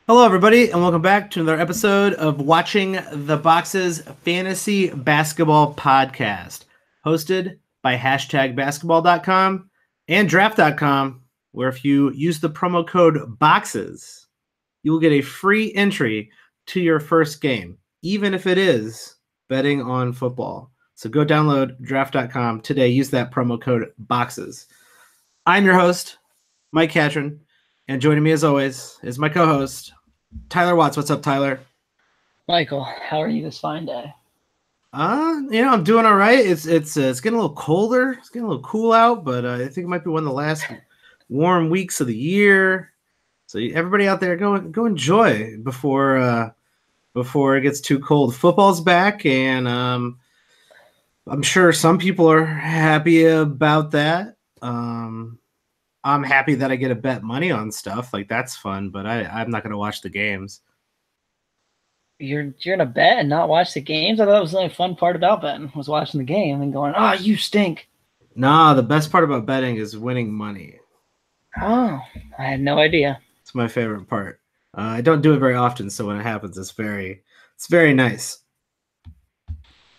Hello, everybody, and welcome back to another episode of Watching the Boxes Fantasy Basketball Podcast, hosted by #basketball.com and draft.com, where if you use the promo code BOXES, you will get a free entry to your first game, even if it is betting on football. So go download draft.com today. Use that promo code BOXES. I'm your host, Mike Catron, and joining me as always is my co-host, Tyler Watts. What's up, Tyler? Michael, how are you this fine day? I'm doing all right. It's getting a little colder. It's getting a little cool out, but I think it might be one of the last warm weeks of the year. So everybody out there, go enjoy before it gets too cold. Football's back, and I'm sure some people are happy about that. I'm happy that I get to bet money on stuff. Like, that's fun, but I'm not going to watch the games. You're going to bet and not watch the games? I thought it was the only fun part about betting was watching the game and going, oh, you stink. Nah, the best part about betting is winning money. Oh, I had no idea. It's my favorite part. I don't do it very often, so when it happens, it's very nice.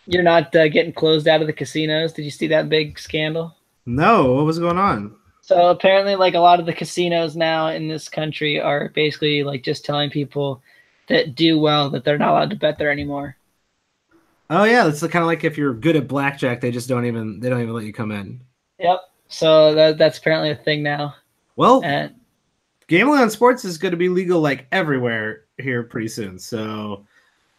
You're not getting closed out of the casinos? Did you see that big scandal? No, what was going on? So apparently, like, a lot of the casinos now in this country are basically like just telling people that do well that they're not allowed to bet there anymore. Oh yeah, it's kind of like if you're good at blackjack, they don't even let you come in. Yep. So that's apparently a thing now. Well, gambling on sports is going to be legal like everywhere here pretty soon. So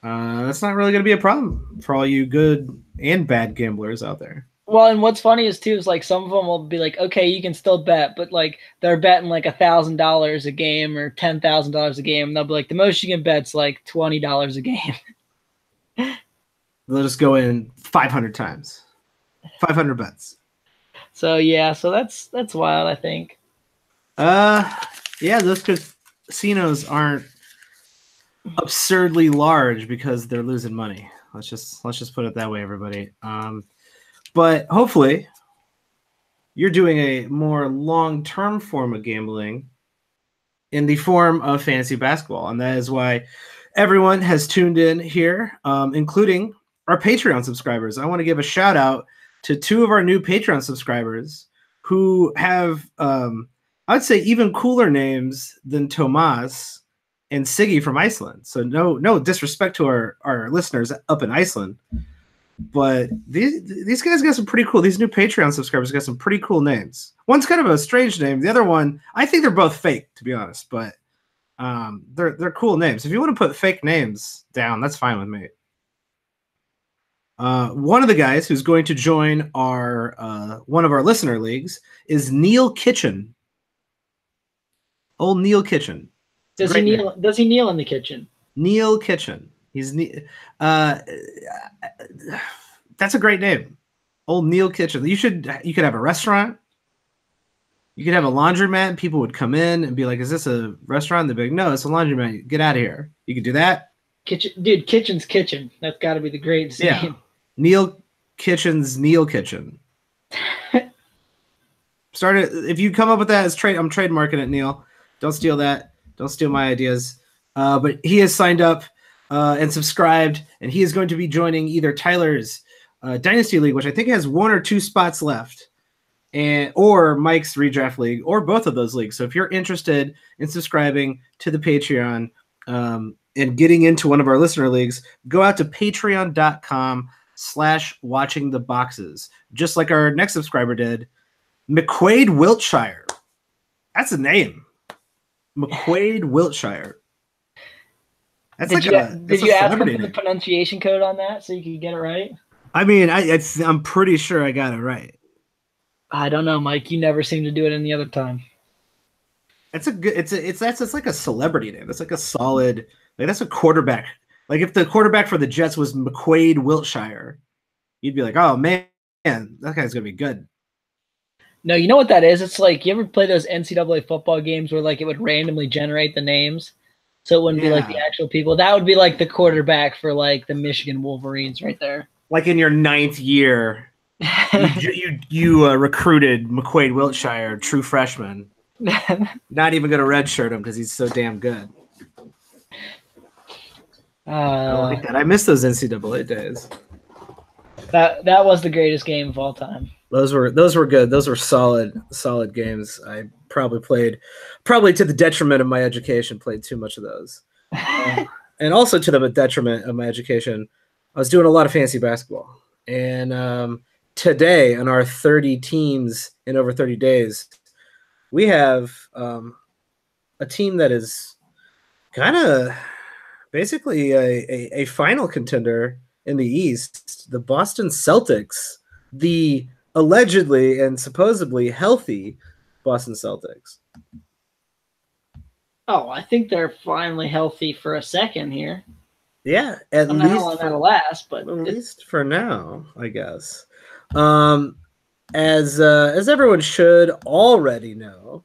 that's not really going to be a problem for all you good and bad gamblers out there. Well, and what's funny is like some of them will be like, okay, you can still bet, but like they're betting like $1,000 a game or $10,000 a game. And they'll be like, the most you can bet's like $20 a game. They'll just go in 500 times, 500 bets. So yeah, so that's wild, I think. Yeah, those casinos aren't absurdly large because they're losing money. Let's just put it that way, everybody. But hopefully you're doing a more long-term form of gambling in the form of fantasy basketball. And that is why everyone has tuned in here, including our Patreon subscribers. I want to give a shout out to two of our new Patreon subscribers who have, I'd say, even cooler names than Tomas and Siggy from Iceland. So no disrespect to our listeners up in Iceland. But these guys got some pretty cool. These new Patreon subscribers got some pretty cool names. One's kind of a strange name. The other one, I think they're both fake, to be honest. But they're cool names. If you want to put fake names down, that's fine with me. One of the guys who's going to join our one of our listener leagues is Neil Kitchen. Old Neil Kitchen. Does he kneel in the kitchen? Neil Kitchen. That's a great name. Old Neil Kitchen. You could have a restaurant. You could have a laundromat, and people would come in and be like, is this a restaurant? They'd be like, no, it's a laundromat. Get out of here. You could do that. Kitchen's Kitchen. That's got to be the greatest name. Neil Kitchen's Neil Kitchen. If you come up with that as I'm trademarking it, Neil. Don't steal that. Don't steal my ideas. But he has signed up and subscribed, and he is going to be joining either Tyler's Dynasty League, which I think has 1 or 2 spots left, or Mike's Redraft League, or both of those leagues. So if you're interested in subscribing to the Patreon and getting into one of our listener leagues, go out to patreon.com/watchingtheboxes, just like our next subscriber did, McQuaid Wiltshire. That's a name. McQuaid Wiltshire. Did you ask him for the pronunciation code on that so you could get it right? I mean, I'm pretty sure I got it right. I don't know, Mike. You never seem to do it any other time. It's like a celebrity name. That's like a solid. Like, that's a quarterback. Like, if the quarterback for the Jets was McQuaid Wiltshire, you'd be like, oh man, that guy's gonna be good. No, you know what that is? It's like, you ever play those NCAA football games where like it would randomly generate the names? So it wouldn't be like the actual people. That would be like the quarterback for like the Michigan Wolverines right there. Like in your 9th year, you recruited McQuaid Wiltshire, true freshman. Not even going to redshirt him because he's so damn good. I like that. I miss those NCAA days. That was the greatest game of all time. Those were good. Those were solid games. I probably to the detriment of my education, played too much of those. And also to the detriment of my education, I was doing a lot of fantasy basketball. And today, on our 30 teams in over 30 days, we have a team that is kind of basically a final contender in the East, the Boston Celtics, the allegedly and supposedly healthy Boston Celtics. Oh, I think they're finally healthy for a second here. Yeah, at I don't know how long that'll last, but at least for now, I guess. As everyone should already know,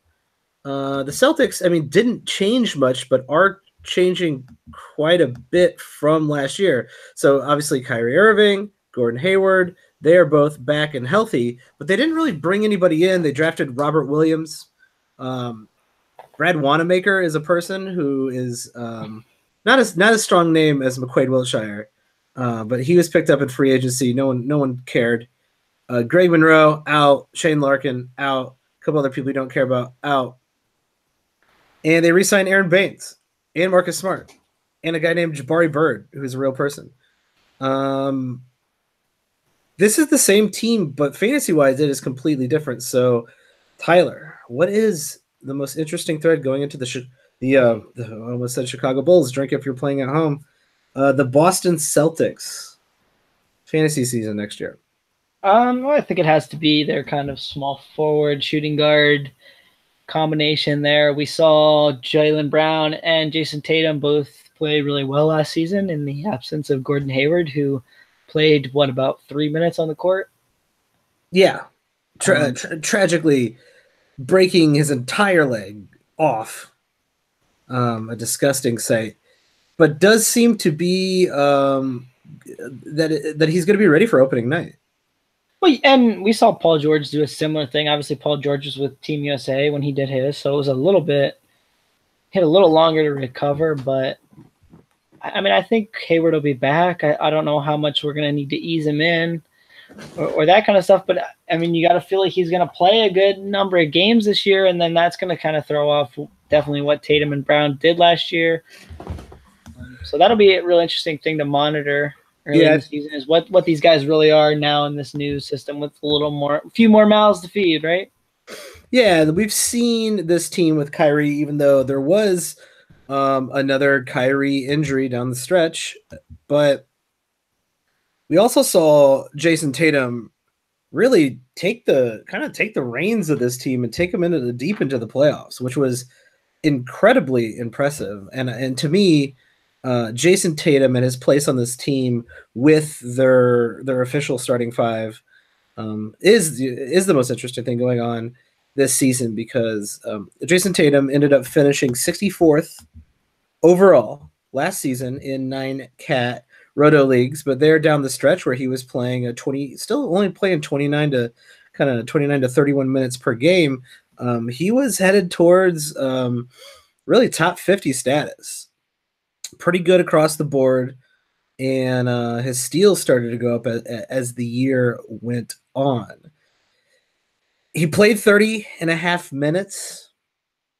the Celtics, I mean, didn't change much, but are changing quite a bit from last year. So obviously Kyrie Irving, Gordon Hayward, they are both back and healthy, but they didn't really bring anybody in. They drafted Robert Williams. Brad Wanamaker is a person who is not a strong name as McQuaid Wiltshire, but he was picked up in free agency. No one cared. Greg Monroe out, Shane Larkin out, a couple other people you don't care about out, and they re-signed Aaron Baines and Marcus Smart and a guy named Jabari Bird, who's a real person. This is the same team, but fantasy-wise, it is completely different. So, Tyler, what is the most interesting thread going into the I almost said Chicago Bulls? Drink if you're playing at home. The Boston Celtics fantasy season next year. Well, I think it has to be their kind of small forward, shooting guard combination there. We saw Jaylen Brown and Jason Tatum both play really well last season in the absence of Gordon Hayward, who played, about 3 minutes on the court? Yeah. Tragically breaking his entire leg off. A disgusting sight. But does seem to be that he's going to be ready for opening night. Well, and we saw Paul George do a similar thing. Obviously, Paul George was with Team USA when he did his, so it was a little longer to recover. But I mean, I think Hayward will be back. I don't know how much we're going to need to ease him in or that kind of stuff. But I mean, you got to feel like he's going to play a good number of games this year, and then that's going to kind of throw off definitely what Tatum and Brown did last year. So that'll be a real interesting thing to monitor early in the season, is what these guys really are now in this new system with a few more mouths to feed, right? Yeah, we've seen this team with Kyrie, even though there was another Kyrie injury down the stretch, but we also saw Jason Tatum really take the reins of this team and take them into the playoffs, which was incredibly impressive. And to me, Jason Tatum and his place on this team with their official starting five is the most interesting thing going on this season, because Jason Tatum ended up finishing 64th overall last season in 9 cat roto leagues, but they're down the stretch where he was playing still only playing 29 to 31 minutes per game. He was headed towards really top 50 status. Pretty good across the board, and his steals started to go up as the year went on. He played 30 and a half minutes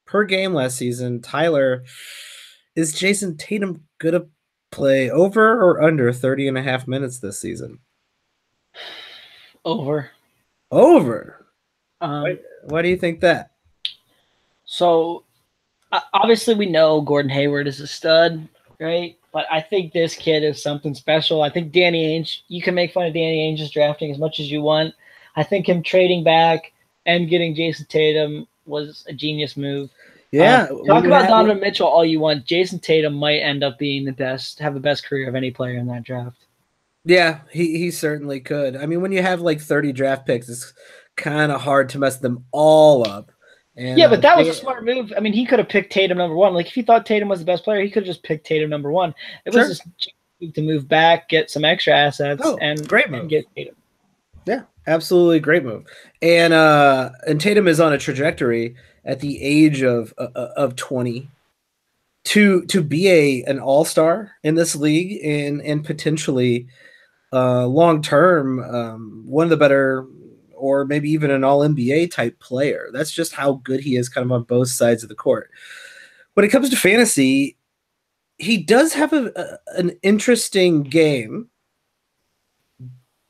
per game last season. Tyler, is Jason Tatum going to play over or under 30 and a half minutes this season? Over. Why do you think that? So, obviously we know Gordon Hayward is a stud, right? But I think this kid is something special. I think Danny Ainge, you can make fun of Danny Ainge's drafting as much as you want. I think him trading back and getting Jason Tatum was a genius move. Yeah. Talk about Donovan Mitchell all you want. Jason Tatum might end up being have the best career of any player in that draft. Yeah, he certainly could. I mean, when you have like 30 draft picks, it's kind of hard to mess them all up. And, yeah, but that was a smart move. I mean, he could have picked Tatum number one. Like, if he thought Tatum was the best player, he could have just picked Tatum number one. It was just to move back, get some extra assets, and great move. And get Tatum. Yeah, absolutely great move. And Tatum is on a trajectory at the age of 20 to be an all-star in this league and potentially long term one of the better, or maybe even an all NBA type player. That's just how good he is kind of on both sides of the court. When it comes to fantasy, he does have an interesting game,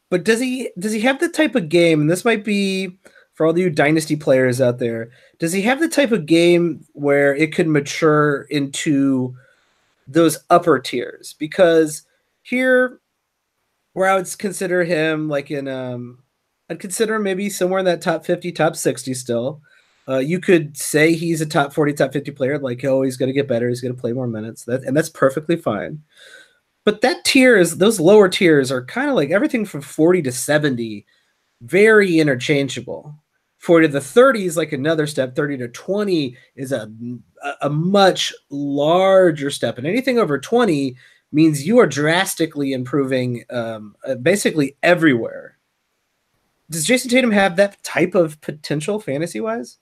but does he have the type of game, and this might be for all you dynasty players out there, does he have the type of game where it could mature into those upper tiers? Because here, where I would consider him like in I'd consider him maybe somewhere in that top 50, top 60 still. You could say he's a top 40, top 50 player, like, oh, he's going to get better, he's going to play more minutes, and that's perfectly fine. But those lower tiers are kind of like everything from 40 to 70, very interchangeable. 40 to the 30 is like another step. 30 to 20 is a much larger step. And anything over 20 means you are drastically improving basically everywhere. Does Jason Tatum have that type of potential fantasy-wise?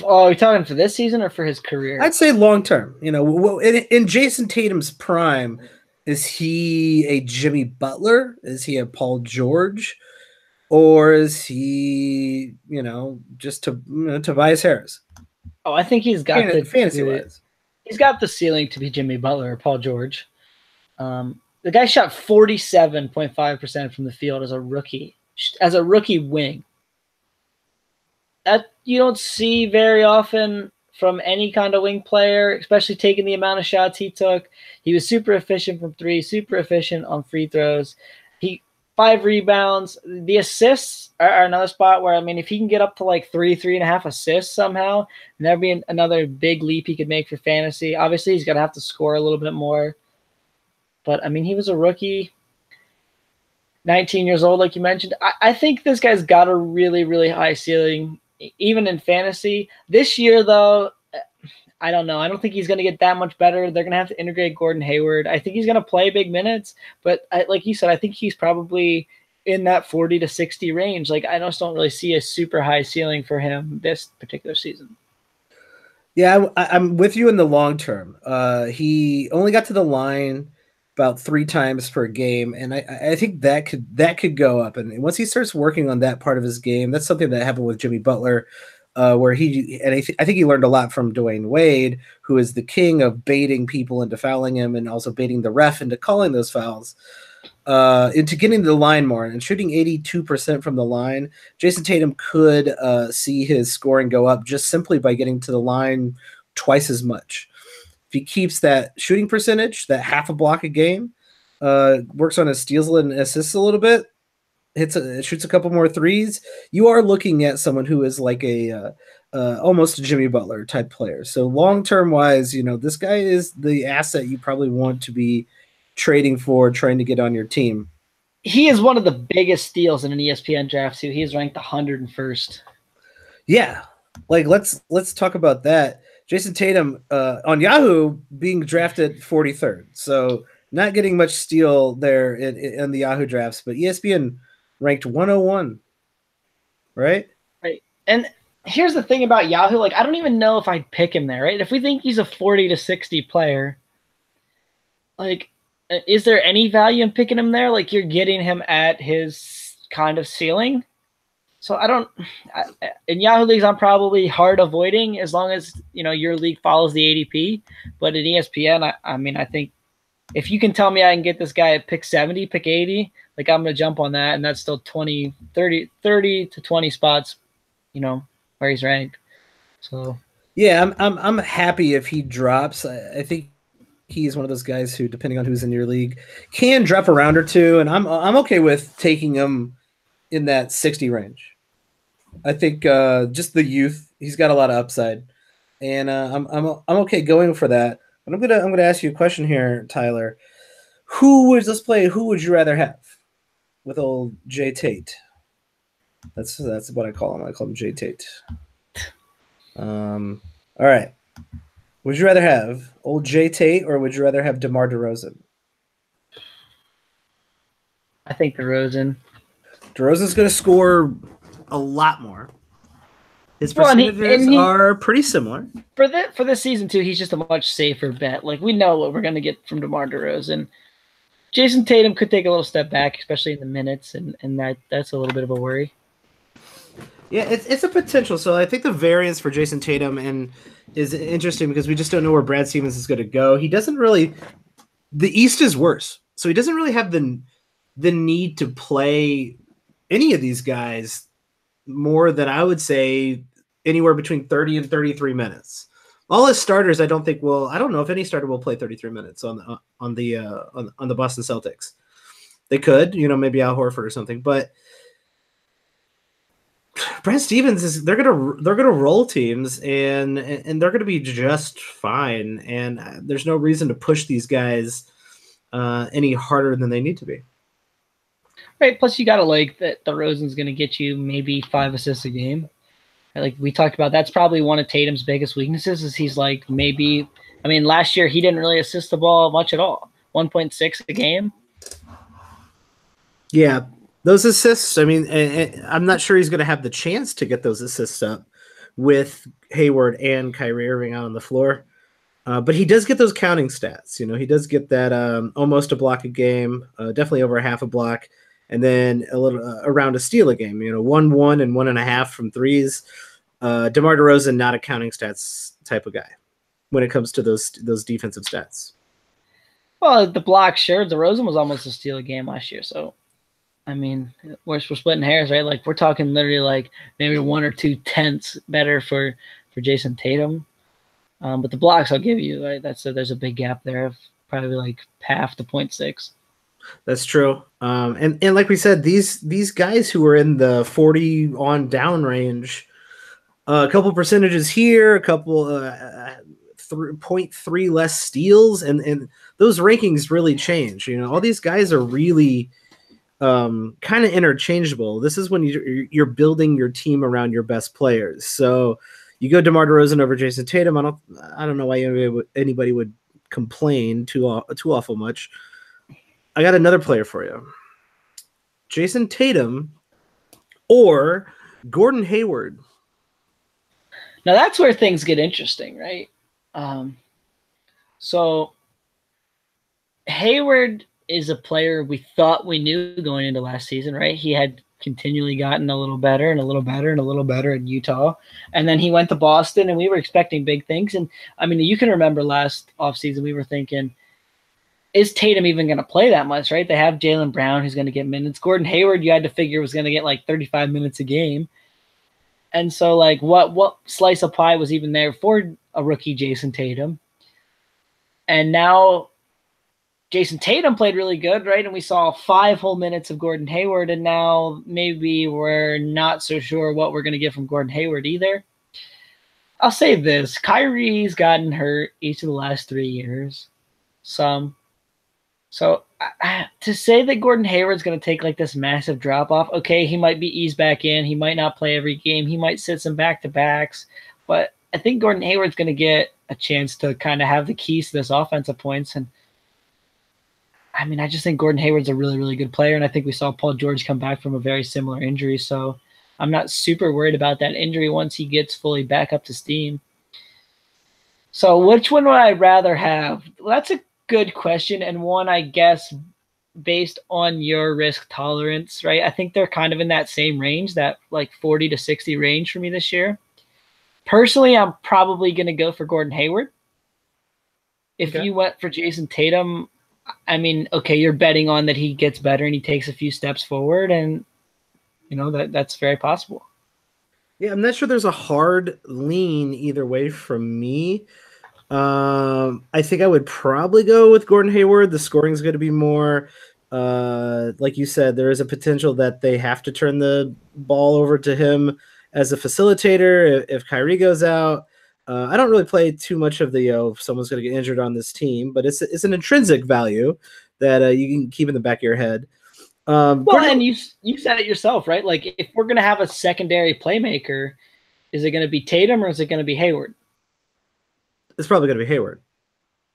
Oh, are you talking for this season or for his career? I'd say long-term. You know, in Jason Tatum's prime, is he a Jimmy Butler? Is he a Paul George? Or is he, just Tobias Harris? Oh, I think he's got fantasy-wise. He's got the ceiling to be Jimmy Butler or Paul George. The guy shot 47.5% from the field as a rookie wing. That you don't see very often from any kind of wing player, especially taking the amount of shots he took. He was super efficient from three, super efficient on free throws. 5 rebounds. The assists are another spot where, I mean, if he can get up to like 3.5 assists somehow, that'd be another big leap he could make for fantasy. Obviously, he's going to have to score a little bit more. But, I mean, he was a rookie, 19 years old, like you mentioned. I think this guy's got a really, really high ceiling, even in fantasy. This year, though, I don't know. I don't think he's going to get that much better. They're going to have to integrate Gordon Hayward. I think he's going to play big minutes, but like you said, I think he's probably in that 40 to 60 range. Like, I just don't really see a super high ceiling for him this particular season. Yeah, I'm with you in the long term. He only got to the line about 3 times per game, and I think that could go up. And once he starts working on that part of his game, that's something that happened with Jimmy Butler. Where I think he learned a lot from Dwayne Wade, who is the king of baiting people into fouling him and also baiting the ref into calling those fouls, into getting to the line more and shooting 82% from the line. Jason Tatum could see his scoring go up just simply by getting to the line twice as much. If he keeps that shooting percentage, that half a block a game, works on his steals and assists a little bit, shoots a couple more threes, you are looking at someone who is like a almost a Jimmy Butler type player. So long-term wise, this guy is the asset you probably want to be trading for, trying to get on your team. He is one of the biggest steals in an ESPN draft too. He is ranked 101st. Yeah. Like let's talk about that. Jason Tatum on Yahoo being drafted 43rd. So not getting much steal there in the Yahoo drafts, but ESPN ranked 101, right? Right. And here's the thing about Yahoo. Like, I don't even know if I'd pick him there, right? If we think he's a 40 to 60 player, like, is there any value in picking him there? Like, you're getting him at his kind of ceiling. So in Yahoo leagues, I'm probably hard avoiding as long as, your league follows the ADP. But in ESPN, I think if you can tell me I can get this guy at pick 70, pick 80, like, I'm going to jump on that. And that's still 30 to 20 spots, where he's ranked. So, yeah, I'm happy if he drops. I think he's one of those guys who, depending on who's in your league, can drop a round or two. And I'm okay with taking him in that 60 range. I think just the youth, he's got a lot of upside. And I'm okay going for that. But I'm gonna ask you a question here, Tyler. Who would you rather have with old J Tate? That's what I call him. I call him J Tate. All right. Would you rather have old J Tate or would you rather have DeMar DeRozan? I think DeRozan. DeRozan's going to score a lot more. His Well, percentages are pretty similar. For this season too. He's just a much safer bet. Like we know what we're going to get from DeMar DeRozan. Jason Tatum could take a little step back, especially in the minutes, and that's a little bit of a worry. Yeah, it's a potential. So I think the variance for Jason Tatum is interesting because we just don't know where Brad Stevens is going to go. He doesn't really. The East is worse, so he doesn't really have the need to play any of these guys more than I would say anywhere between 30 and 33 minutes. All his starters, I don't know if any starter will play 33 minutes on the Boston Celtics. They could, maybe Al Horford or something, but Brad Stevens they're gonna roll teams and they're gonna be just fine. And there's no reason to push these guys any harder than they need to be. Right. Plus, you gotta like that DeRozan's gonna get you maybe 5 assists a game. Like we talked about, that's probably one of Tatum's biggest weaknesses. Is he's like maybe. I mean, last year he didn't really assist the ball much at all. 1.6 a game. Yeah, those assists. I mean, I'm not sure he's going to have the chance to get those assists up with Hayward and Kyrie Irving out on the floor. But he does get those counting stats. He does get that almost a block a game, definitely over a half a block, and then a little around a steal a game. 1 and 1.5 from threes. DeMar DeRozan, not a counting stats type of guy when it comes to those defensive stats. Well, the block, sure. DeRozan was almost a steal a game last year, so. I mean, we're splitting hairs, right? Like we're talking literally like maybe 1 or 2 tenths better for Jason Tatum. But the blocks I'll give you, right? There's a big gap there of probably like half to 0.6. That's true. And like we said, these guys who are in the 40 on down range, a couple percentages here, a couple 0.3 less steals, and those rankings really change. All these guys are really kind of interchangeable. This is when you're building your team around your best players. So you go DeMar DeRozan over Jason Tatum. I don't know why anybody would complain too awful much. I got another player for you. Jason Tatum or Gordon Hayward. Now that's where things get interesting, right? So Hayward is a player we thought we knew going into last season, right? He had continually gotten a little better and a little better and a little better in Utah. And then he went to Boston and we were expecting big things. And I mean, you can remember last offseason, we were thinking, is Tatum even going to play that much, right? They have Jaylen Brown who's going to get minutes. Gordon Hayward, you had to figure was going to get like 35 minutes a game. And so like what slice of pie was even there for a rookie Jason Tatum? And now Jason Tatum played really good, right? And we saw 5 whole minutes of Gordon Hayward, and now maybe we're not so sure what we're going to get from Gordon Hayward either. I'll say this. Kyrie's gotten hurt each of the last 3 years. So to say that Gordon Hayward's going to take like this massive drop-off, okay, he might be eased back in. He might not play every game. He might sit some back-to-backs. But I think Gordon Hayward's going to get a chance to kind of have the keys to this offensive points. And I mean, I just think Gordon Hayward's a really, really good player, and I think we saw Paul George come back from a very similar injury, so I'm not super worried about that injury once he gets fully back up to steam. So which one would I rather have? Well, that's a good question, and one, I guess, based on your risk tolerance, right? I think they're kind of in that same range, that like 40 to 60 range for me this year. Personally, I'm probably going to go for Gordon Hayward. If you went for Jason Tatum, I mean, okay, you're betting on that he gets better and he takes a few steps forward, and that's very possible. Yeah, I'm not sure there's a hard lean either way from me. I think I would probably go with Gordon Hayward. The scoring is going to be more, like you said, there is a potential that they have to turn the ball over to him as a facilitator if Kyrie goes out. I don't really play too much of the if someone's going to get injured on this team, but it's an intrinsic value that you can keep in the back of your head. And you said it yourself, right? Like if we're going to have a secondary playmaker, is it going to be Tatum or is it going to be Hayward? It's probably going to be Hayward.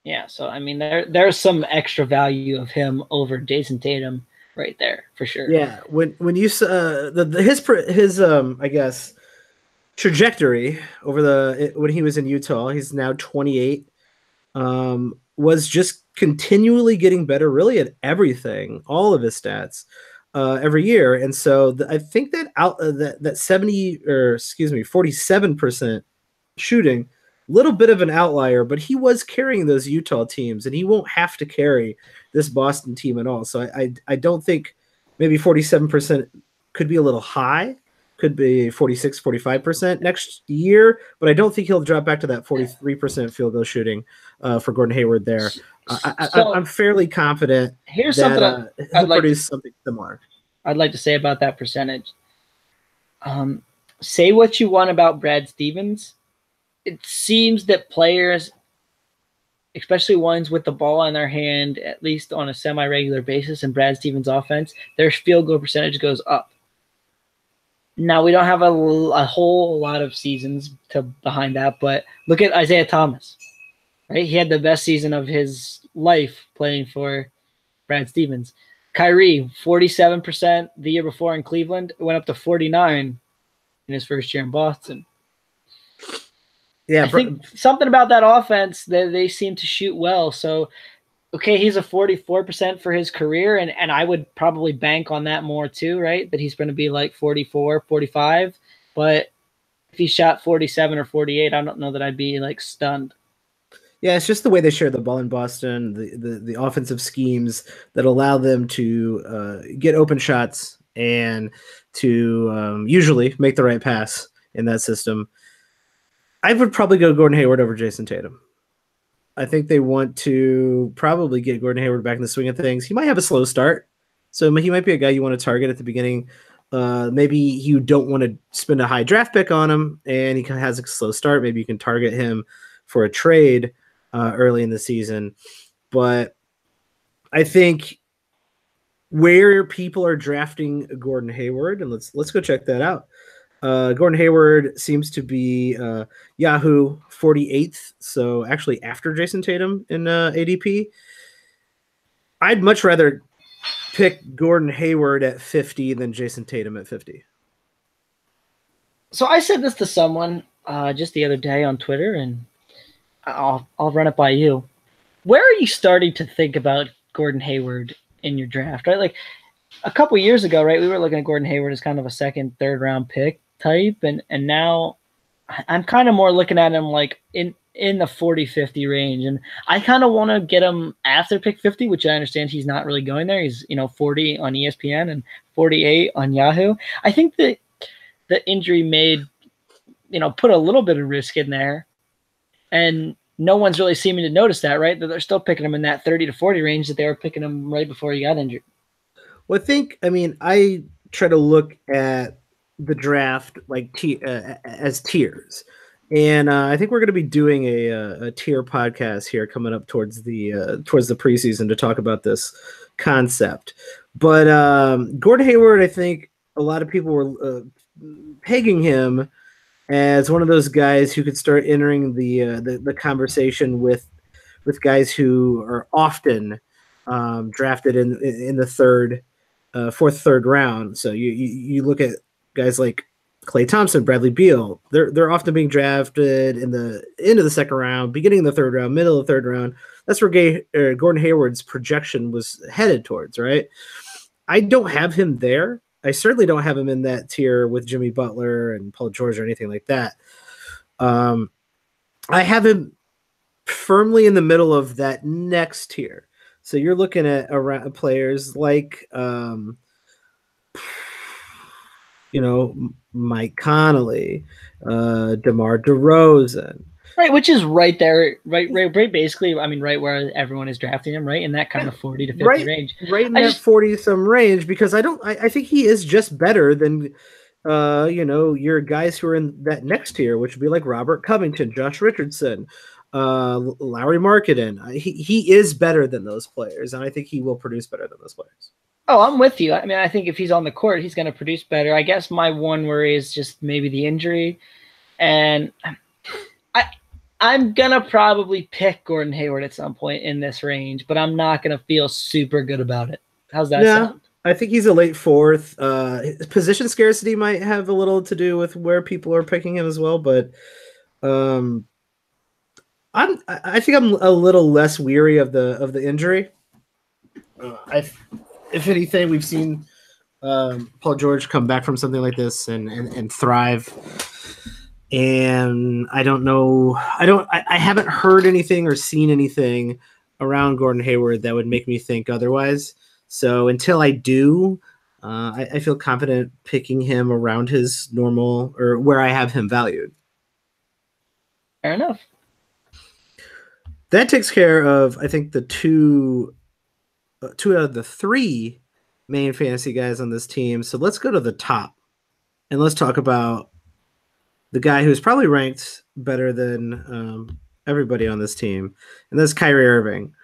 Yeah, so I mean there's some extra value of him over Jason Tatum right there for sure. Yeah, when you his I guess trajectory over when he was in Utah. He's now 28. Was just continually getting better, really at everything, all of his stats, every year. And so I think that that 70 or excuse me 47% shooting, little bit of an outlier, but he was carrying those Utah teams, and he won't have to carry this Boston team at all. So I don't think maybe 47% could be a little high, could be 46, 45% next year, but I don't think he'll drop back to that 43% field goal shooting for Gordon Hayward there. I'm fairly confident that he'll produce something similar. I'd like to say about that percentage. Say what you want about Brad Stevens. It seems that players, especially ones with the ball in their hand, at least on a semi-regular basis in Brad Stevens' offense, their field goal percentage goes up. Now, we don't have a whole lot of seasons behind that, but look at Isaiah Thomas, right? He had the best season of his life playing for Brad Stevens. Kyrie, 47% the year before in Cleveland, went up to 49 in his first year in Boston. Yeah, I think something about that offense, they seem to shoot well. So, okay, he's a 44% for his career, and I would probably bank on that more too, right? That he's going to be like 44, 45. But if he shot 47 or 48, I don't know that I'd be like stunned. Yeah, it's just the way they share the ball in Boston, the offensive schemes that allow them to get open shots and to usually make the right pass in that system. I would probably go Gordon Hayward over Jason Tatum. I think they want to probably get Gordon Hayward back in the swing of things. He might have a slow start, so he might be a guy you want to target at the beginning. Maybe you don't want to spend a high draft pick on him, and he kind of has a slow start. Maybe you can target him for a trade early in the season. But I think where people are drafting Gordon Hayward, and let's go check that out. Gordon Hayward seems to be Yahoo 48th, so actually after Jason Tatum in ADP. I'd much rather pick Gordon Hayward at 50 than Jason Tatum at 50. So I said this to someone just the other day on Twitter, and I'll run it by you. Where are you starting to think about Gordon Hayward in your draft, right? Like a couple years ago, right, we were looking at Gordon Hayward as kind of a second, third round pick type, and now I'm kind of more looking at him like in the 40-50 range, and I kind of want to get him after pick 50, which I understand he's not really going there. He's 40 on ESPN and 48 on Yahoo. I think that the injury made put a little bit of risk in there, and no one's really seeming to notice that, right? That they're still picking him in that 30 to 40 range that they were picking him right before he got injured. Well, I try to look at the draft like as tiers, and I think we're going to be doing a tier podcast here coming up towards the preseason to talk about this concept. But Gordon Hayward, I think a lot of people were pegging him as one of those guys who could start entering the conversation with guys who are often drafted in the fourth, third round. So you look at guys like Klay Thompson, Bradley Beal. They're often being drafted in the end of the second round, beginning of the third round, middle of the third round. That's where Gordon Hayward's projection was headed towards, right? I don't have him there. I certainly don't have him in that tier with Jimmy Butler and Paul George or anything like that. I have him firmly in the middle of that next tier. So you're looking at around players like, Mike Conley, DeMar DeRozan. Right, which is right there, right, basically, right where everyone is drafting him, right, in that kind of 40 to 50 range. Right in that 40-some range, because I think he is just better than, your guys who are in that next tier, which would be like Robert Covington, Josh Richardson, Lauri Markkanen. He is better than those players, and I think he will produce better than those players. Oh, I'm with you. I think if he's on the court, he's going to produce better. I guess my one worry is just maybe the injury, and I'm going to probably pick Gordon Hayward at some point in this range, but I'm not going to feel super good about it. How's that sound? I think he's a late fourth. Position scarcity might have a little to do with where people are picking him as well, but um, I think I'm a little less weary of the injury. If anything, we've seen Paul George come back from something like this and thrive. And I don't know. I haven't heard anything or seen anything around Gordon Hayward that would make me think otherwise. So until I do, I feel confident picking him around his normal or where I have him valued. Fair enough. That takes care of, I think, the two out of the three main fantasy guys on this team. So let's go to the top and let's talk about the guy who's probably ranked better than everybody on this team, and that's Kyrie Irving.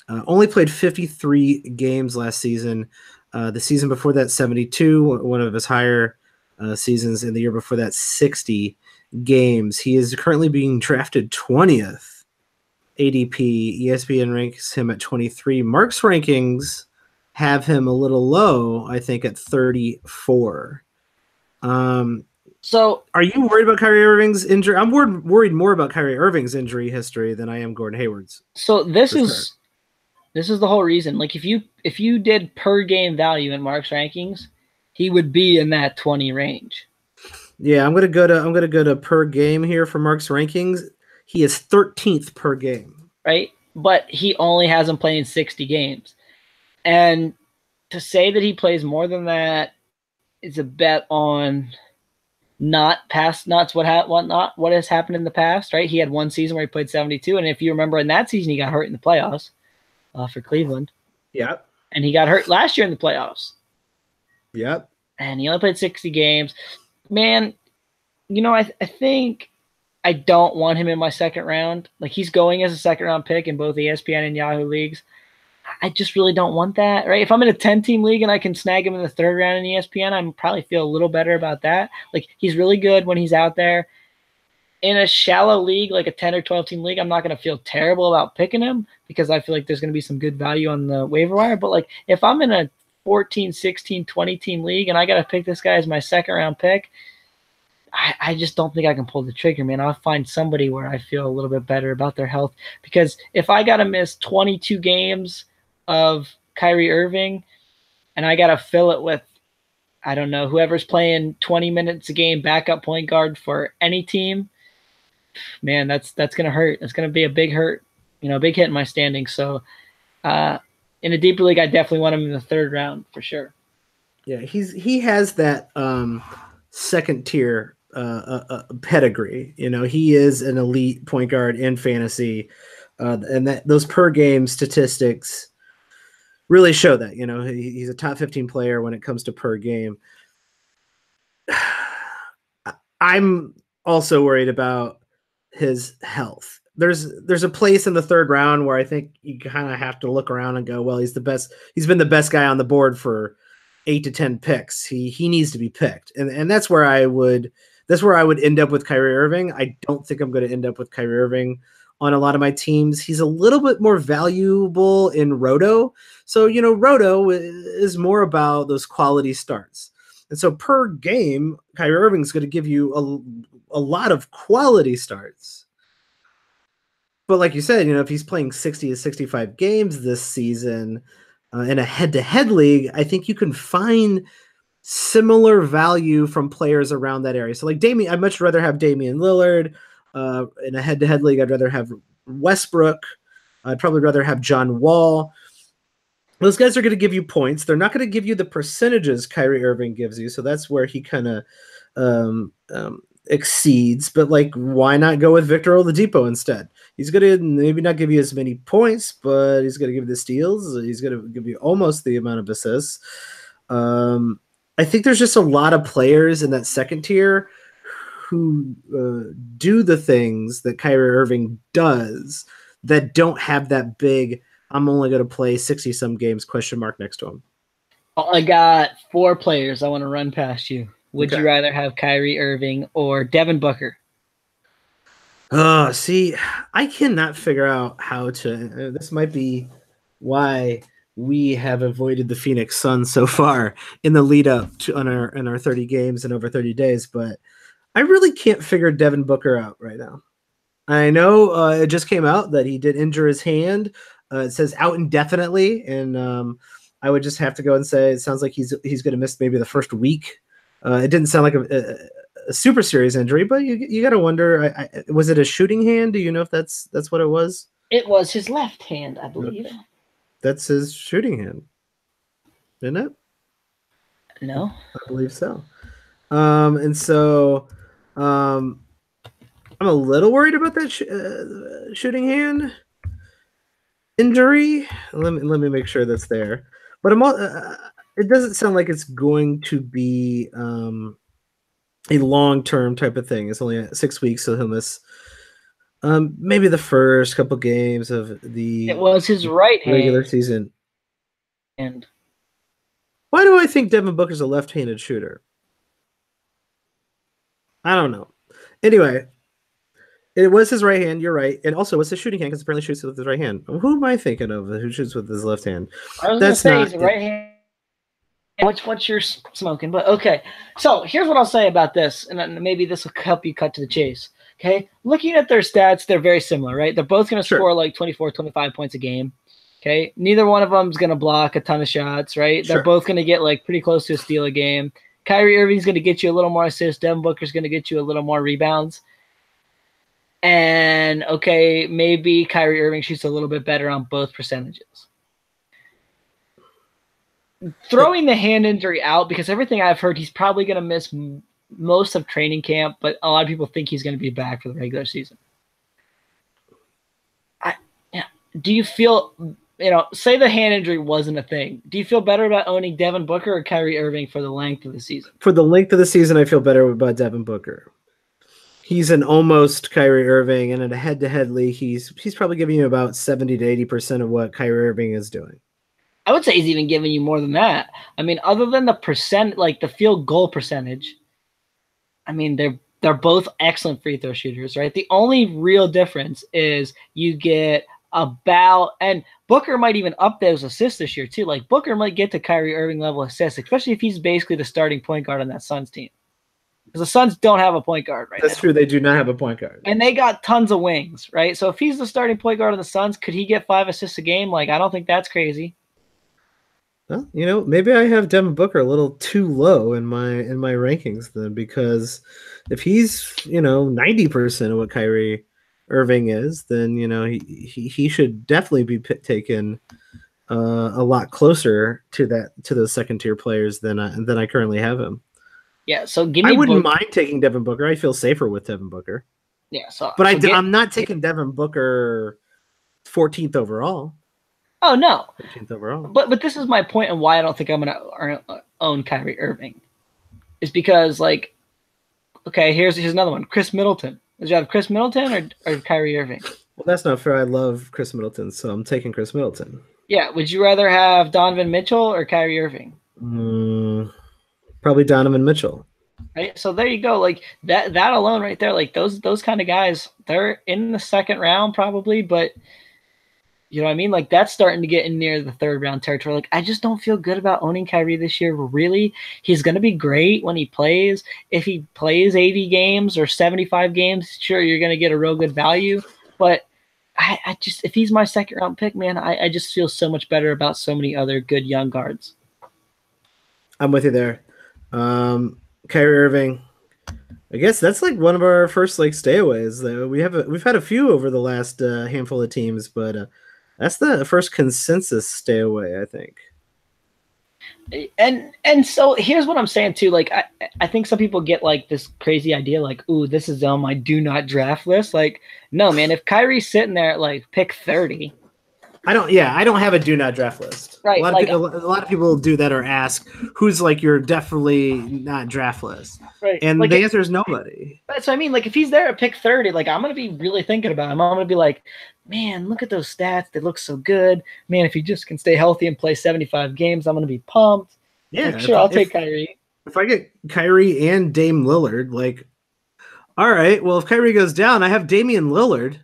Only played 53 games last season. The season before that, 72, one of his higher seasons, and the year before that, 60 games. He is currently being drafted 20th ADP. ESPN ranks him at 23. Mark's rankings have him a little low, I think, at 34. So, are you worried about Kyrie Irving's injury? I'm worried more about Kyrie Irving's injury history than I am Gordon Hayward's. So this is the whole reason. Like if you did per game value in Mark's rankings, he would be in that 20 range. Yeah, I'm gonna go to per game here for Mark's rankings. He is 13th per game. Right? But he only has him playing 60 games. And to say that he plays more than that is a bet on not past nuts what has happened in the past, right? He had one season where he played 72, and if you remember in that season he got hurt in the playoffs for Cleveland. Yep. And he got hurt last year in the playoffs. Yep. And he only played 60 games. Man, I think I don't want him in my second round. Like he's going as a second round pick in both ESPN and Yahoo leagues. I just really don't want that, right? If I'm in a 10-team league and I can snag him in the third round in ESPN, I'm probably feel a little better about that. Like, he's really good when he's out there. In a shallow league, like a 10 or 12-team league, I'm not going to feel terrible about picking him because I feel like there's going to be some good value on the waiver wire. But, like, if I'm in a 14, 16, 20-team league and I got to pick this guy as my second-round pick, I just don't think I can pull the trigger, man. I'll find somebody where I feel a little bit better about their health. Because if I got to miss 22 games of Kyrie Irving, and I got to fill it with, I don't know, whoever's playing 20 minutes a game backup point guard for any team, man, that's going to hurt. It's going to be a big hurt, big hit in my standings. So in a deeper league, I definitely want him in the third round for sure. Yeah, he has that second tier pedigree. He is an elite point guard in fantasy, and that those per game statistics really show that. He's a top 15 player when it comes to per game. I'm also worried about his health. There's a place in the third round where I think you kind of have to look around and go, well, he's the best. He's been the best guy on the board for 8 to 10 picks. He needs to be picked, and that's where I would end up with Kyrie Irving. I don't think I'm going to end up with Kyrie Irving on a lot of my teams. He's a little bit more valuable in Roto. So, Roto is more about those quality starts. And so per game, Kyrie Irving is going to give you a lot of quality starts. But like you said, if he's playing 60 to 65 games this season in a head-to-head league, I think you can find similar value from players around that area. So like Damian, I'd much rather have Damian Lillard. In a head-to-head league, I'd rather have Westbrook. I'd probably rather have John Wall. Those guys are going to give you points. They're not going to give you the percentages Kyrie Irving gives you, so that's where he kind of exceeds. But, like, why not go with Victor Oladipo instead? He's going to maybe not give you as many points, but he's going to give you the steals. He's going to give you almost the amount of assists. I think there's just a lot of players in that second tier who do the things that Kyrie Irving does that don't have that big, I'm only going to play 60-some games question mark next to him. I got 4 players I want to run past you. Would you rather have Kyrie Irving or Devin Booker? See, I cannot figure out how to. This might be why we have avoided the Phoenix Suns so far in the lead up to on our 30 games in over 30 days, but I really can't figure Devin Booker out right now. I know it just came out that he did injure his hand. It says out indefinitely, and I would just have to go and say it sounds like he's going to miss maybe the first week. It didn't sound like a super serious injury, but you got to wonder. Was it a shooting hand? Do you know if that's what it was? It was his left hand, I believe. That's his shooting hand, isn't it? No, I believe so. And so I'm a little worried about that shooting hand injury. Let me make sure that's there. But it doesn't sound like it's going to be a long-term type of thing. It's only 6 weeks, so he'll miss maybe the first couple games of the it was his right regular hand. season. And Why do I think Devin Booker's a left-handed shooter? I don't know. Anyway, it was his right hand. You're right. And also, it's a shooting hand because apparently shoots with his right hand. Who am I thinking of who shoots with his left hand? I was going to say he's a right hand. What you're smoking, but okay. So here's what I'll say about this, and maybe this will help you cut to the chase. Okay, looking at their stats, they're very similar, right? They're both going to score like 24, 25 points a game. Okay, neither one of them is going to block a ton of shots, right? They're both going to get like pretty close to a steal a game. Kyrie Irving's going to get you a little more assists. Devin Booker's going to get you a little more rebounds. And okay, maybe Kyrie Irving shoots a little bit better on both percentages. Throwing the hand injury out, because everything I've heard, he's probably going to miss most of training camp, but a lot of people think he's going to be back for the regular season. Do you feel, say the hand injury wasn't a thing. Do you feel better about owning Devin Booker or Kyrie Irving for the length of the season? For the length of the season, I feel better about Devin Booker. He's an almost Kyrie Irving, and in a head-to-head league, he's probably giving you about 70 to 80% of what Kyrie Irving is doing. I would say he's even giving you more than that. I mean, other than the percent, like the field goal percentage, I mean, they're both excellent free throw shooters, right? The only real difference is you get about, and Booker might even up those assists this year too. Like Booker might get to Kyrie Irving level assists, especially if he's basically the starting point guard on that Suns team. Because the Suns don't have a point guard right now. That's true. They do not have a point guard. And they got tons of wings, right? So if he's the starting point guard on the Suns, could he get 5 assists a game? Like, I don't think that's crazy. Well, maybe I have Devin Booker a little too low in my rankings then, because if he's 90% of what Kyrie Irving is, then he should definitely be taken a lot closer to those second tier players than I currently have him. Yeah, so give me. I wouldn't mind taking Devin Booker. I feel safer with Devin Booker. Yeah, I'm not taking Devin Booker 14th overall. Oh no, 15th overall. But this is my point and why I don't think I'm gonna own Kyrie Irving, is because okay, here's another one. Chris Middleton. Would you have Chris Middleton or Kyrie Irving? Well, that's not fair. I love Chris Middleton, so I'm taking Chris Middleton. Yeah. Would you rather have Donovan Mitchell or Kyrie Irving? Probably Donovan Mitchell. Right. So there you go. Like that alone right there, like those kind of guys, they're in the second round probably, but you know what I mean? Like that's starting to get in near the third round territory. Like I just don't feel good about owning Kyrie this year. Really, he's going to be great when he plays. If he plays 80 games or 75 games, sure, you're going to get a real good value. But I just, if he's my second round pick, man, I just feel so much better about so many other good young guards. I'm with you there. Kyrie Irving, I guess that's like one of our first stayaways. We've had a few over the last handful of teams, but that's the first consensus stay away, I think. And so here's what I'm saying too. Like I think some people get this crazy idea, ooh, this is on my do not draft list. No, man, if Kyrie's sitting there at pick 30. I don't have a do not draft list. Right. A lot of people do that or ask who's you're definitely not draft list. Right. And the answer is nobody. So I mean, if he's there at pick 30, I'm gonna be really thinking about him. I'm gonna be like, man, look at those stats. They look so good. Man, if he just can stay healthy and play 75 games, I'm gonna be pumped. Yeah, sure, I'll take Kyrie. If I get Kyrie and Dame Lillard, all right, well, if Kyrie goes down, I have Damian Lillard.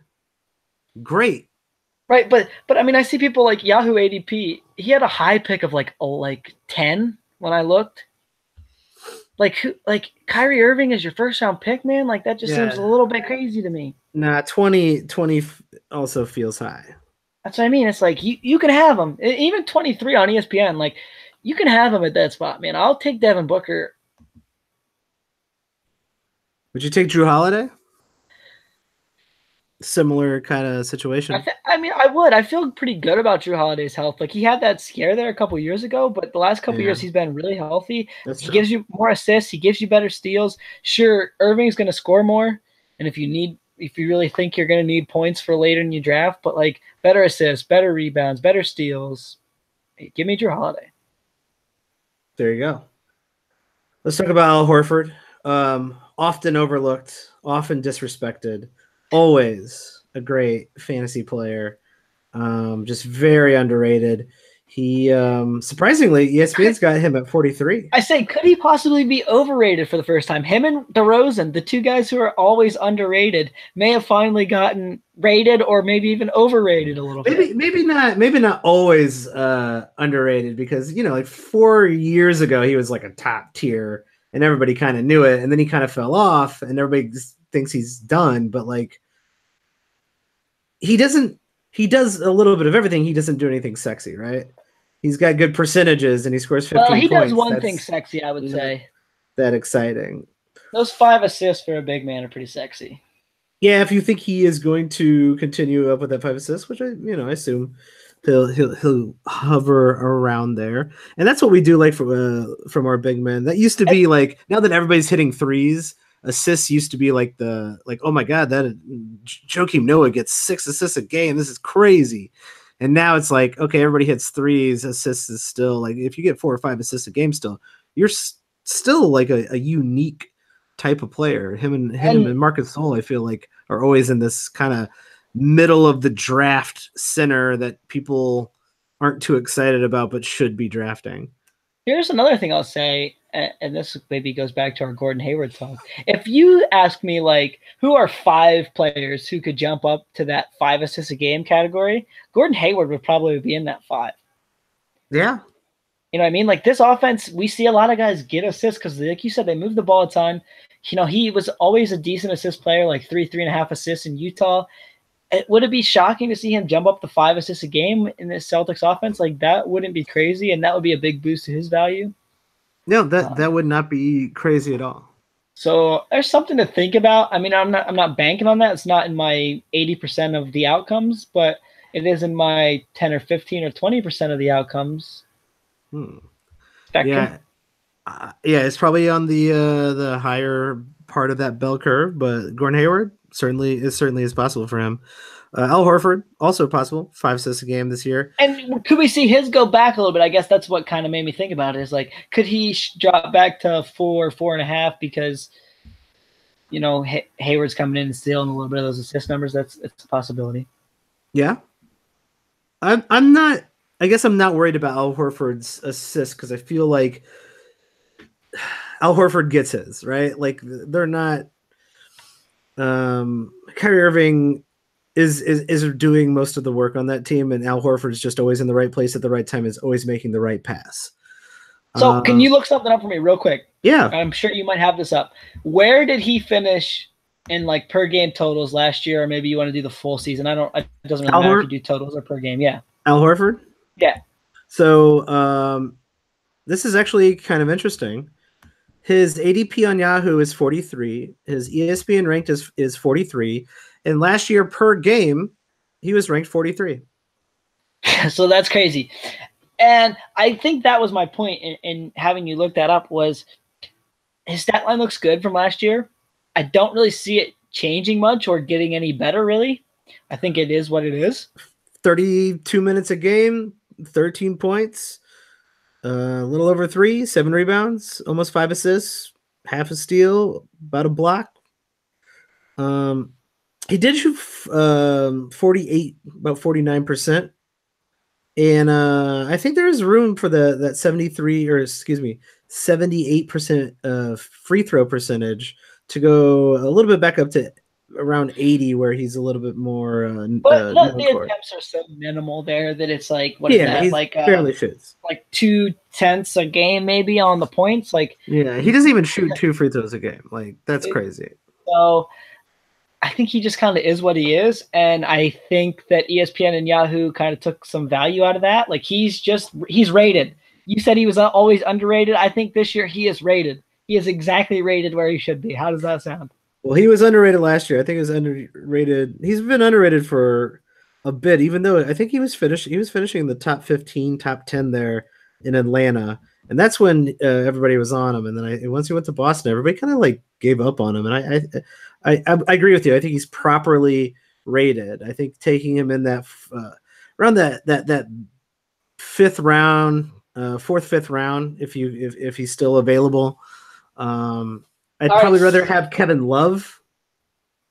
Great. Right, but I mean, I see people like Yahoo ADP. He had a high pick of like 10 when I looked. Like Kyrie Irving is your first round pick, man. Like that just seems a little bit crazy to me. Nah, 20 also feels high. That's what I mean. It's like you can have him, even 23 on ESPN. Like you can have him at that spot, man. I'll take Devin Booker. Would you take Drew Holiday? Similar kind of situation. I mean, I would. I feel pretty good about Drew Holiday's health. Like he had that scare there a couple years ago, but the last couple years he's been really healthy. He gives you more assists. He gives you better steals. Sure, Irving's going to score more, and if you really think you're going to need points for later in your draft, but like better assists, better rebounds, better steals. Hey, give me Drew Holiday. There you go. Let's talk about Al Horford. Often overlooked, often disrespected. Always a great fantasy player, just very underrated. He surprisingly, ESPN's got him at 43. I say, could he possibly be overrated for the first time? Him and DeRozan, the two guys who are always underrated, may have finally gotten rated or maybe even overrated a little bit. Maybe not always underrated, because like 4 years ago he was like a top tier and everybody kind of knew it, and then he kind of fell off and everybody just thinks he's done, but like he does a little bit of everything. He doesn't do anything sexy, right? He's got good percentages and he scores 15 points. He does one thing sexy, I would say. That exciting. Those 5 assists for a big man are pretty sexy. Yeah, if you think he is going to continue up with that 5 assists, which I assume he'll hover around there, and that's what we do like from our big men. That used to be like, now that everybody's hitting threes, assists used to be like oh my god, that Joakim Noah gets 6 assists a game. This is crazy. And now it's like, okay, everybody hits threes. Assists is still like, if you get 4 or 5 assists a game, you're still like a unique type of player. Him and Marcus Sol, I feel like, are always in this kind of middle of the draft center that people aren't too excited about but should be drafting. Here's another thing I'll say, and this maybe goes back to our Gordon Hayward talk. If you ask me, like, who are 5 players who could jump up to that 5 assists a game category, Gordon Hayward would probably be in that 5. Yeah. You know what I mean? Like, this offense, we see a lot of guys get assists because, like you said, they move the ball a ton. He was always a decent assist player, like 3.5 assists in Utah. Would it be shocking to see him jump up to 5 assists a game in the Celtics offense? Like, that wouldn't be crazy, and that would be a big boost to his value. No, that would not be crazy at all. So there's something to think about. I mean, I'm not banking on that. It's not in my 80% of the outcomes, but it is in my 10 or 15 or 20% of the outcomes. Yeah, it's probably on the higher part of that bell curve, but Gordon Hayward certainly is possible for him. Al Horford, also possible, 5 assists a game this year. And could we see his go back a little bit? I guess that's what kind of made me think about it, is like, could he drop back to 4.5 because, Hayward's coming in and stealing a little bit of those assist numbers? It's a possibility. Yeah. I'm not worried about Al Horford's assists, because I feel like Al Horford gets his, right? Like, they're not Kyrie Irving is doing most of the work on that team, and Al Horford is just always in the right place at the right time, is always making the right pass. So can you look something up for me real quick? Yeah. I'm sure you might have this up. Where did he finish in like per game totals last year? Or maybe you want to do the full season. It doesn't really matter if you do totals or per game. Yeah. Al Horford? Yeah. So this is actually kind of interesting. His ADP on Yahoo is 43. His ESPN ranked is 43. And last year per game, he was ranked 43. So that's crazy. And I think that was my point in having you look that up, was his stat line looks good from last year. I don't really see it changing much or getting any better, really. I think it is what it is. 32 minutes a game, 13 points, a little over 3, 7 rebounds, almost 5 assists, half a steal, about a block. He did shoot 48, about 49%. And I think there is room for that 78% free throw percentage to go a little bit back up to around 80, where he's a little bit more But look, known the for it. attempts are so minimal there that it's like, what is Yeah, that? he's barely shoots. Like 2/10 a game maybe on the points. Like, Yeah, he doesn't even shoot 2 free throws a game. Like, that's crazy. So I think he just kind of is what he is, and I think that ESPN and Yahoo kind of took some value out of that. Like, he's rated. You said he was always underrated. I think this year he is rated. He is exactly rated where he should be. How does that sound? Well, he was underrated last year. I think he was underrated. He's been underrated for a bit, even though I think he was finishing in the top 15, top 10 there in Atlanta. And that's when everybody was on him. And then once he went to Boston, everybody kind of like gave up on him. And I agree with you. I think he's properly rated. I think taking him in that around that fifth round, fourth, fifth round, if he's still available. I'd probably rather have Kevin Love.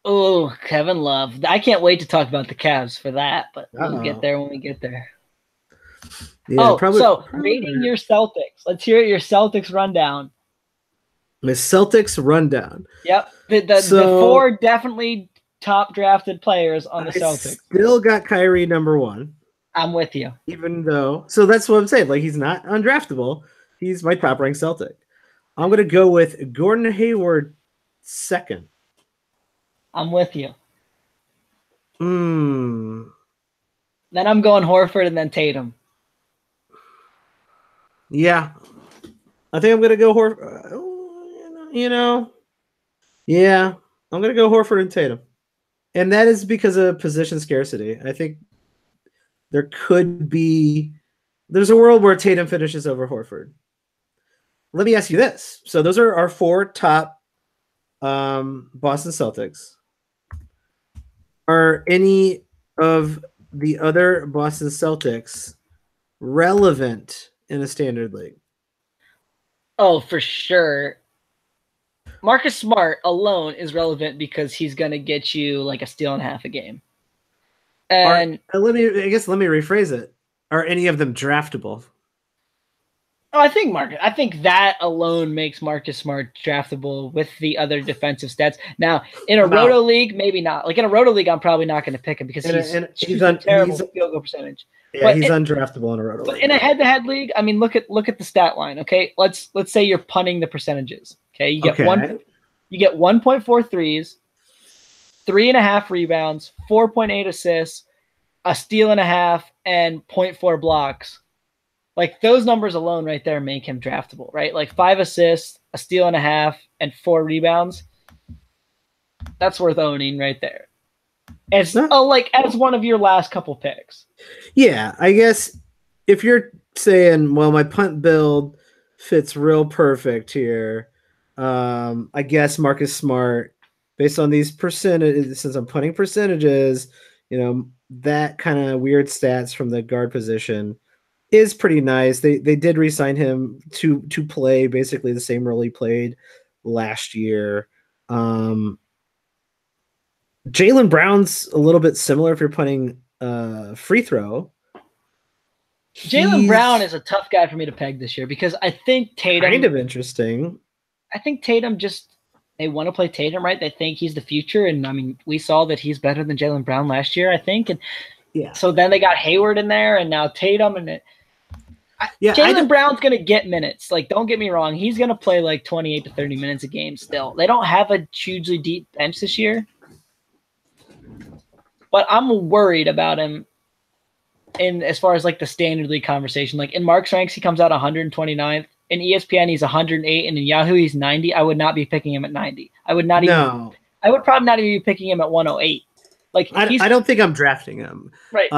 Oh, Kevin Love. I can't wait to talk about the Cavs for that, but we'll get there when we get there. Yeah, probably rating your Celtics. Let's hear your Celtics rundown. My Celtics rundown. Yep. The 4 definitely top drafted players on the Celtics. Still got Kyrie number 1. I'm with you. Even though, so that's what I'm saying. Like, he's not undraftable. He's my top ranked Celtic. I'm going to go with Gordon Hayward 2nd. I'm with you. Then I'm going Horford and then Tatum. Yeah. I think I'm going to go Horford. Yeah. I'm going to go Horford and Tatum. And that is because of position scarcity. I think there's a world where Tatum finishes over Horford. Let me ask you this. So those are our 4 top Boston Celtics. Are any of the other Boston Celtics relevant in a standard league? Oh, for sure. Marcus Smart alone is relevant because he's going to get you like a steal and a half a game. And let me rephrase it. Are any of them draftable? Oh, I think that alone makes Marcus Smart draftable with the other defensive stats. Now, in a roto league, maybe not. Like in a roto league, I'm probably not going to pick him because he's a terrible field goal percentage. Yeah, he's undraftable in a roto league. But in a head-to-head league, I mean, look at the stat line. Okay, let's say you're punting the percentages. Okay, you get 1.4 threes, 3.5 rebounds, 4.8 assists, a steal and a half, and 0.4 blocks. Like those numbers alone right there make him draftable, right? Like 5 assists, a steal and a half, and 4 rebounds. That's worth owning right there. As one of your last couple picks. Yeah, I guess if you're saying, well, my punt build fits real perfect here, I guess Marcus Smart, based on these percentages, since I'm punting percentages, that kind of weird stats from the guard position is pretty nice. They did re-sign him to play basically the same role he played last year. Jaylen Brown's a little bit similar if you're punting free throw. Jaylen Brown is a tough guy for me to peg this year because I think Tatum kind of interesting. I think Tatum they want to play Tatum, right? They think he's the future, and I mean we saw that he's better than Jaylen Brown last year, I think, and so then they got Hayward in there, and now Tatum, and Jaylen Brown's going to get minutes. Like, don't get me wrong. He's going to play like 28 to 30 minutes a game still. They don't have a hugely deep bench this year. But I'm worried about him as far as like the standard league conversation. Like in Mark's ranks, he comes out 129th. In ESPN, he's 108. And in Yahoo, he's 90. I would not be picking him at 90. I would probably not even be picking him at 108. Like I don't think I'm drafting him. Right.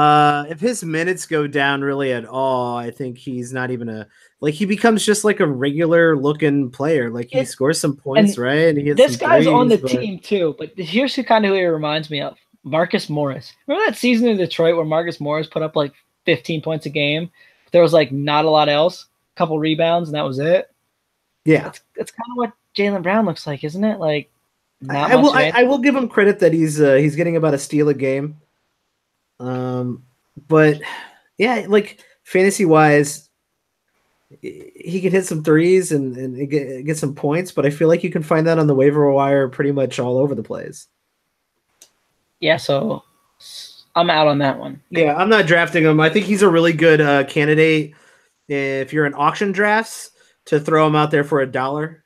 If his minutes go down really at all, I think he's not even he becomes just like a regular looking player. Like he scores some points, right? And he hits this guy's on the team too. But here's who he reminds me of. Marcus Morris. Remember that season in Detroit where Marcus Morris put up like 15 points a game? There was like not a lot else. A couple rebounds and that was it. Yeah. That's kind of what Jaylen Brown looks like, isn't it? Like I will give him credit that he's getting about a steal a game. But yeah, like fantasy wise, he can hit some threes and get some points, but I feel like you can find that on the waiver wire pretty much all over the place. Yeah, so I'm out on that one. Yeah, I'm not drafting him. I think he's a really good candidate if you're in auction drafts to throw him out there for $1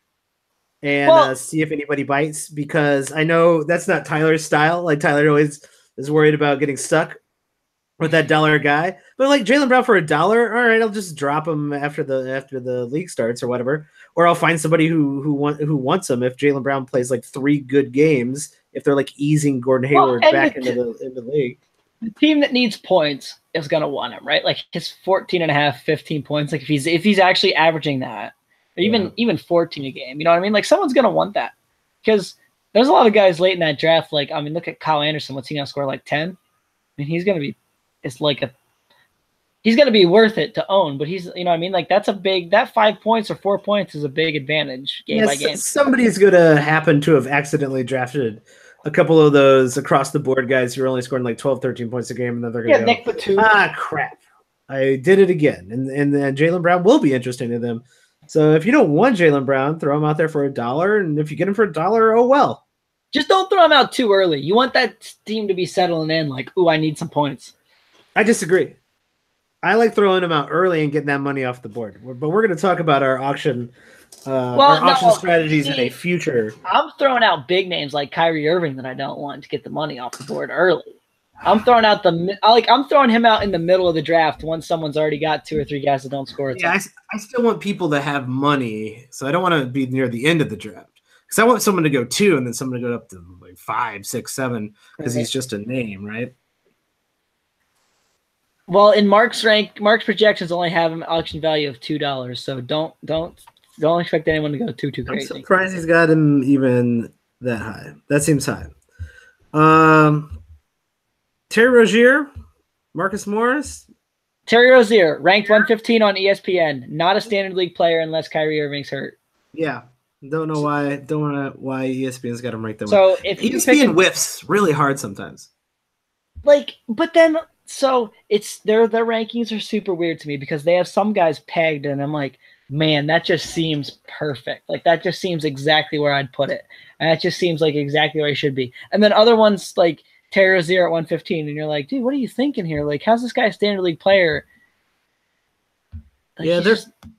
and Well, see if anybody bites, because I know that's not Tyler's style. Like Tyler always is worried about getting stuck with that dollar guy. But like Jaylen Brown for $1, all right, I'll just drop him after the league starts or whatever, or I'll find somebody who wants him if Jaylen Brown plays like 3 good games. If they're like easing Gordon well, Hayward and back into the league. the team that needs points is going to want him, right? Like his 14 and a half, 15 points. Like if he's actually averaging that, or even 14 a game, you know what I mean? Like someone's going to want that, because there's a lot of guys late in that draft. Like, I mean, look at Kyle Anderson. What's he going to score? Like 10? I mean, he's going to be worth it to own, but he's, you know what I mean? Like that 5 points or 4 points is a big advantage game by game. Somebody's going to happen to have accidentally drafted a couple of those across the board guys who are only scoring like 12, 13 points a game, and then they're going to Nick Batum. Crap. I did it again. And then Jaylen Brown will be interesting to them. So if you don't want Jaylen Brown, throw him out there for $1. And if you get him for $1, oh well. Just don't throw him out too early. You want that team to be settling in like, ooh, I need some points. I disagree. I like throwing him out early and getting that money off the board. But we're going to talk about our auction strategies in a future. I'm throwing out big names like Kyrie Irving that I don't want to get the money off the board early. I'm throwing him out in the middle of the draft once someone's already got 2 or 3 guys that don't score. Yeah, I still want people to have money, so I don't want to be near the end of the draft, because I want someone to go 2 and then someone to go up to like 5, 6, 7 because he's just a name, right? Well, in Mark's projections only have an auction value of $2, so don't expect anyone to go too crazy. I'm surprised he's got him even that high. That seems high. Terry Rozier, Marcus Morris. Terry Rozier, ranked 115 on ESPN. Not a standard league player unless Kyrie Irving's hurt. Yeah. Don't know why ESPN's got him ranked that way. So if ESPN whiffs really hard sometimes. Like, but then their rankings are super weird to me, because they have some guys pegged and I'm like, man, that just seems perfect. Like that just seems exactly where I'd put it. And that just seems like exactly where I should be. And then other ones like Terry Rozier at 115, and you're like, dude, what are you thinking here? Like, how's this guy a standard league player? Like, yeah, there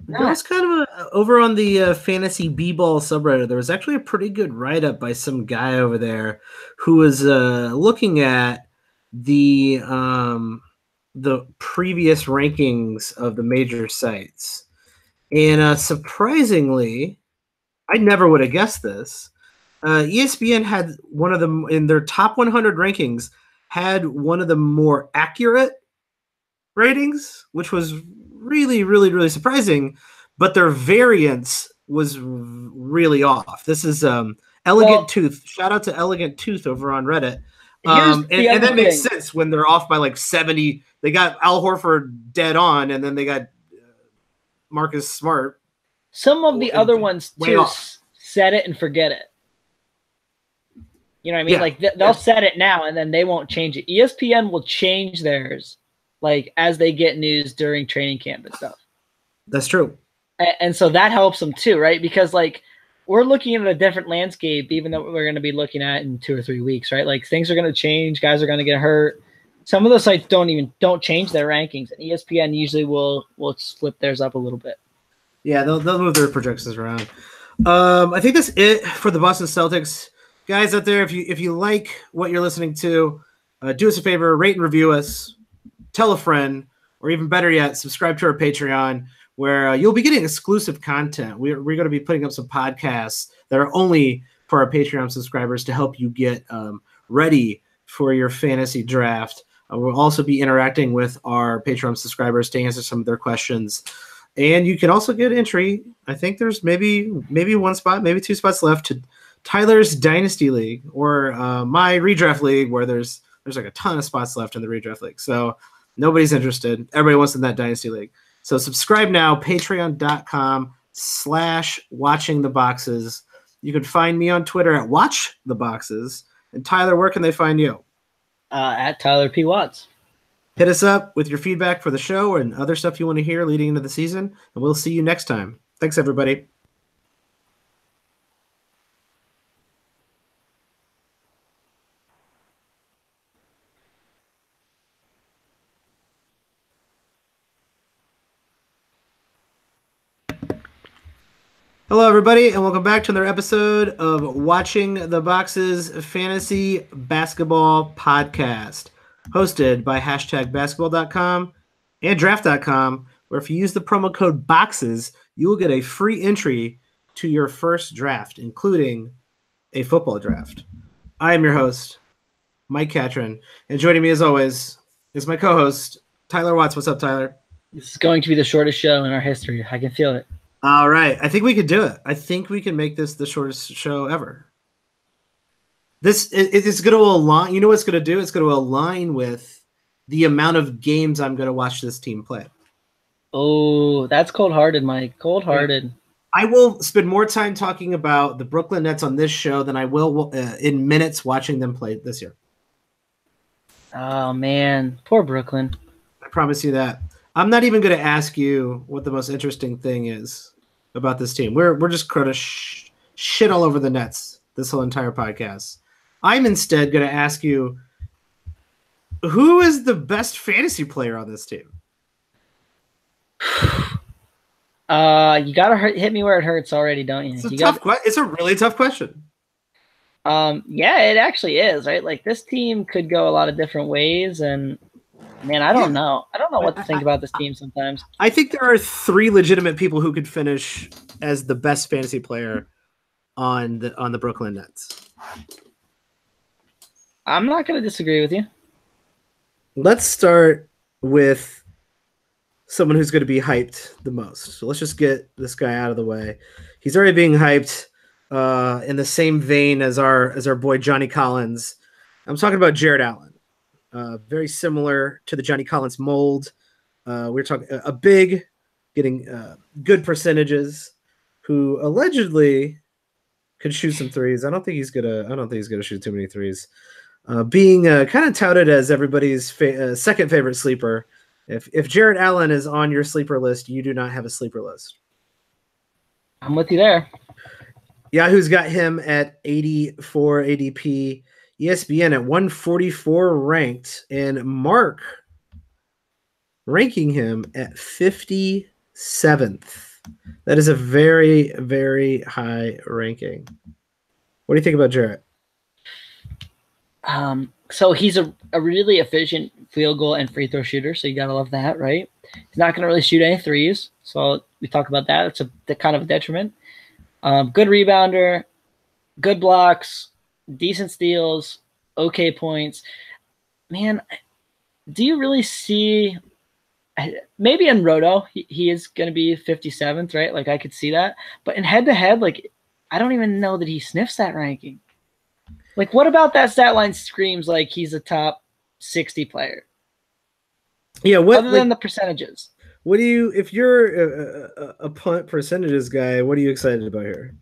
was kind of over on the fantasy b-ball subreddit, there was actually a pretty good write-up by some guy over there who was looking at the previous rankings of the major sites. And surprisingly, I never would have guessed this. ESPN had one of them in their top 100 rankings, had one of the more accurate ratings, which was really, really, really surprising. But their variance was really off. This is Elegant Tooth. Shout out to Elegant Tooth over on Reddit. And that makes sense when they're off by like 70. They got Al Horford dead on, and then they got Marcus Smart. Some of the other ones too set it and forget it. You know what I mean? Yeah. Like they'll set it now and then they won't change it. ESPN will change theirs like as they get news during training camp and stuff. That's true. And so that helps them too, right? Because like we're looking at a different landscape, even though we're going to be looking at in 2 or 3 weeks, right? Like things are going to change. Guys are going to get hurt. Some of those sites don't change their rankings, and ESPN usually will flip theirs up a little bit. Yeah, they'll move their projections around. I think that's it for the Boston Celtics. Guys out there, if you like what you're listening to, do us a favor, rate and review us, tell a friend, or even better yet, subscribe to our Patreon, where you'll be getting exclusive content. We're going to be putting up some podcasts that are only for our Patreon subscribers to help you get ready for your fantasy draft. We'll also be interacting with our Patreon subscribers to answer some of their questions. And you can also get entry. I think there's maybe 1 spot, maybe 2 spots left to Tyler's Dynasty League or my redraft league, where there's like a ton of spots left in the redraft league. So nobody's interested. Everybody wants in that Dynasty League. So subscribe now, patreon.com/watchingtheboxes. You can find me on Twitter at watchtheboxes. And Tyler, where can they find you? At Tyler P. Watts. Hit us up with your feedback for the show and other stuff you want to hear leading into the season. And we'll see you next time. Thanks, everybody. Hello, everybody, and welcome back to another episode of Watching the Boxes Fantasy Basketball Podcast, hosted by #basketball.com and draft.com, where if you use the promo code BOXES, you will get a free entry to your first draft, including a football draft. I am your host, Mike Catron, and joining me as always is my co-host, Tyler Watts. What's up, Tyler? This is going to be the shortest show in our history. I can feel it. All right. I think we could do it. I think we can make this the shortest show ever. It's going to align. You know what it's going to do? It's going to align with the amount of games I'm going to watch this team play. Oh, that's cold-hearted, Mike. Cold-hearted. Yeah. I will spend more time talking about the Brooklyn Nets on this show than I will in minutes watching them play this year. Oh, man. Poor Brooklyn. I promise you that. I'm not even going to ask you what the most interesting thing is about this team. We're just going to shit all over the Nets this whole entire podcast. I'm instead going to ask you, who is the best fantasy player on this team? You got to hit me where it hurts already, don't you? It's a really tough question. Yeah, it actually is, right? Like, this team could go a lot of different ways, and man, I don't know. I don't know what to think about this team sometimes. I think there are 3 legitimate people who could finish as the best fantasy player on the Brooklyn Nets. I'm not going to disagree with you. Let's start with someone who's going to be hyped the most. So let's just get this guy out of the way. He's already being hyped in the same vein as our boy Johnny Collins. I'm talking about Jared Allen. Very similar to the Johnny Collins mold. We're talking a big, getting good percentages, who allegedly could shoot some threes. I don't think he's gonna shoot too many threes. Being kind of touted as everybody's second favorite sleeper. If Jared Allen is on your sleeper list, you do not have a sleeper list. I'm with you there. Yahoo's got him at 84 ADP. ESPN at 144 ranked, and Mark ranking him at 57th. That is a very, very high ranking. What do you think about Jarrett? So he's a really efficient field goal and free throw shooter, so you got to love that, right? He's not going to really shoot any threes, so we talk about that. It's a kind of a detriment. Good rebounder, good blocks, decent steals, okay points. Man, do you really see – maybe in Roto he is going to be 57th, right? Like, I could see that. But in head-to-head, like, I don't even know that he sniffs that ranking. Like, what about that stat line screams like he's a top 60 player? Yeah, other than the percentages. What do you – if you're a punt percentages guy, what are you excited about here?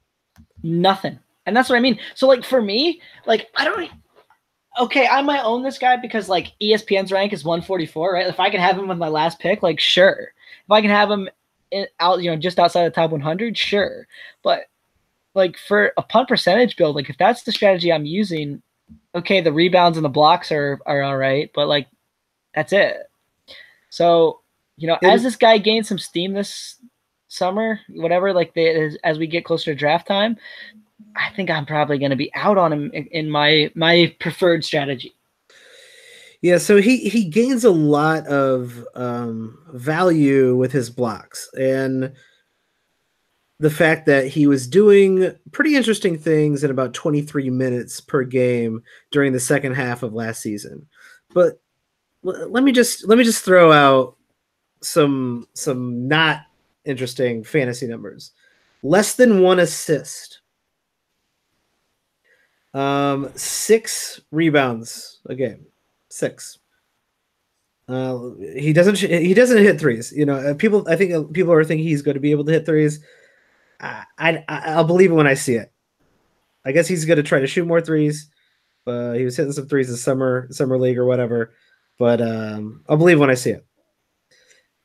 Nothing. And that's what I mean. So, like, for me, like, I don't – okay, I might own this guy because, like, ESPN's rank is 144, right? If I can have him with my last pick, like, sure. If I can have him just outside the top 100, sure. But, like, for a punt percentage build, like, if that's the strategy I'm using, okay, the rebounds and the blocks are all right, but, like, that's it. So, as this guy gains some steam this summer, whatever, like, as we get closer to draft time, I think I'm probably going to be out on him in my preferred strategy. Yeah, so he gains a lot of value with his blocks, and the fact that he was doing pretty interesting things in about 23 minutes per game during the second half of last season. But let me just throw out some not interesting fantasy numbers. Less than 1 assist. 6 rebounds a game. 6. He doesn't hit threes. I think people are thinking he's going to be able to hit threes. I'll believe it when I see it. I guess he's going to try to shoot more threes. He was hitting some threes this summer league or whatever. But I'll believe when I see it.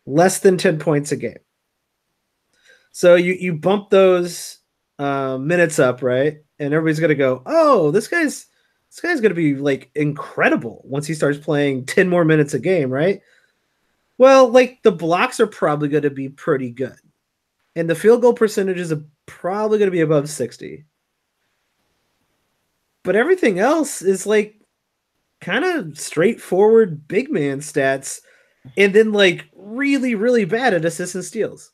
Less than 10 points a game. So you bump those minutes up, right? And everybody's going to go, oh, this guy's going to be like incredible once he starts playing 10 more minutes a game, right? Well, like the blocks are probably going to be pretty good. And the field goal percentage is probably going to be above 60. But everything else is like kind of straightforward big man stats, and then like really, really bad at assists and steals.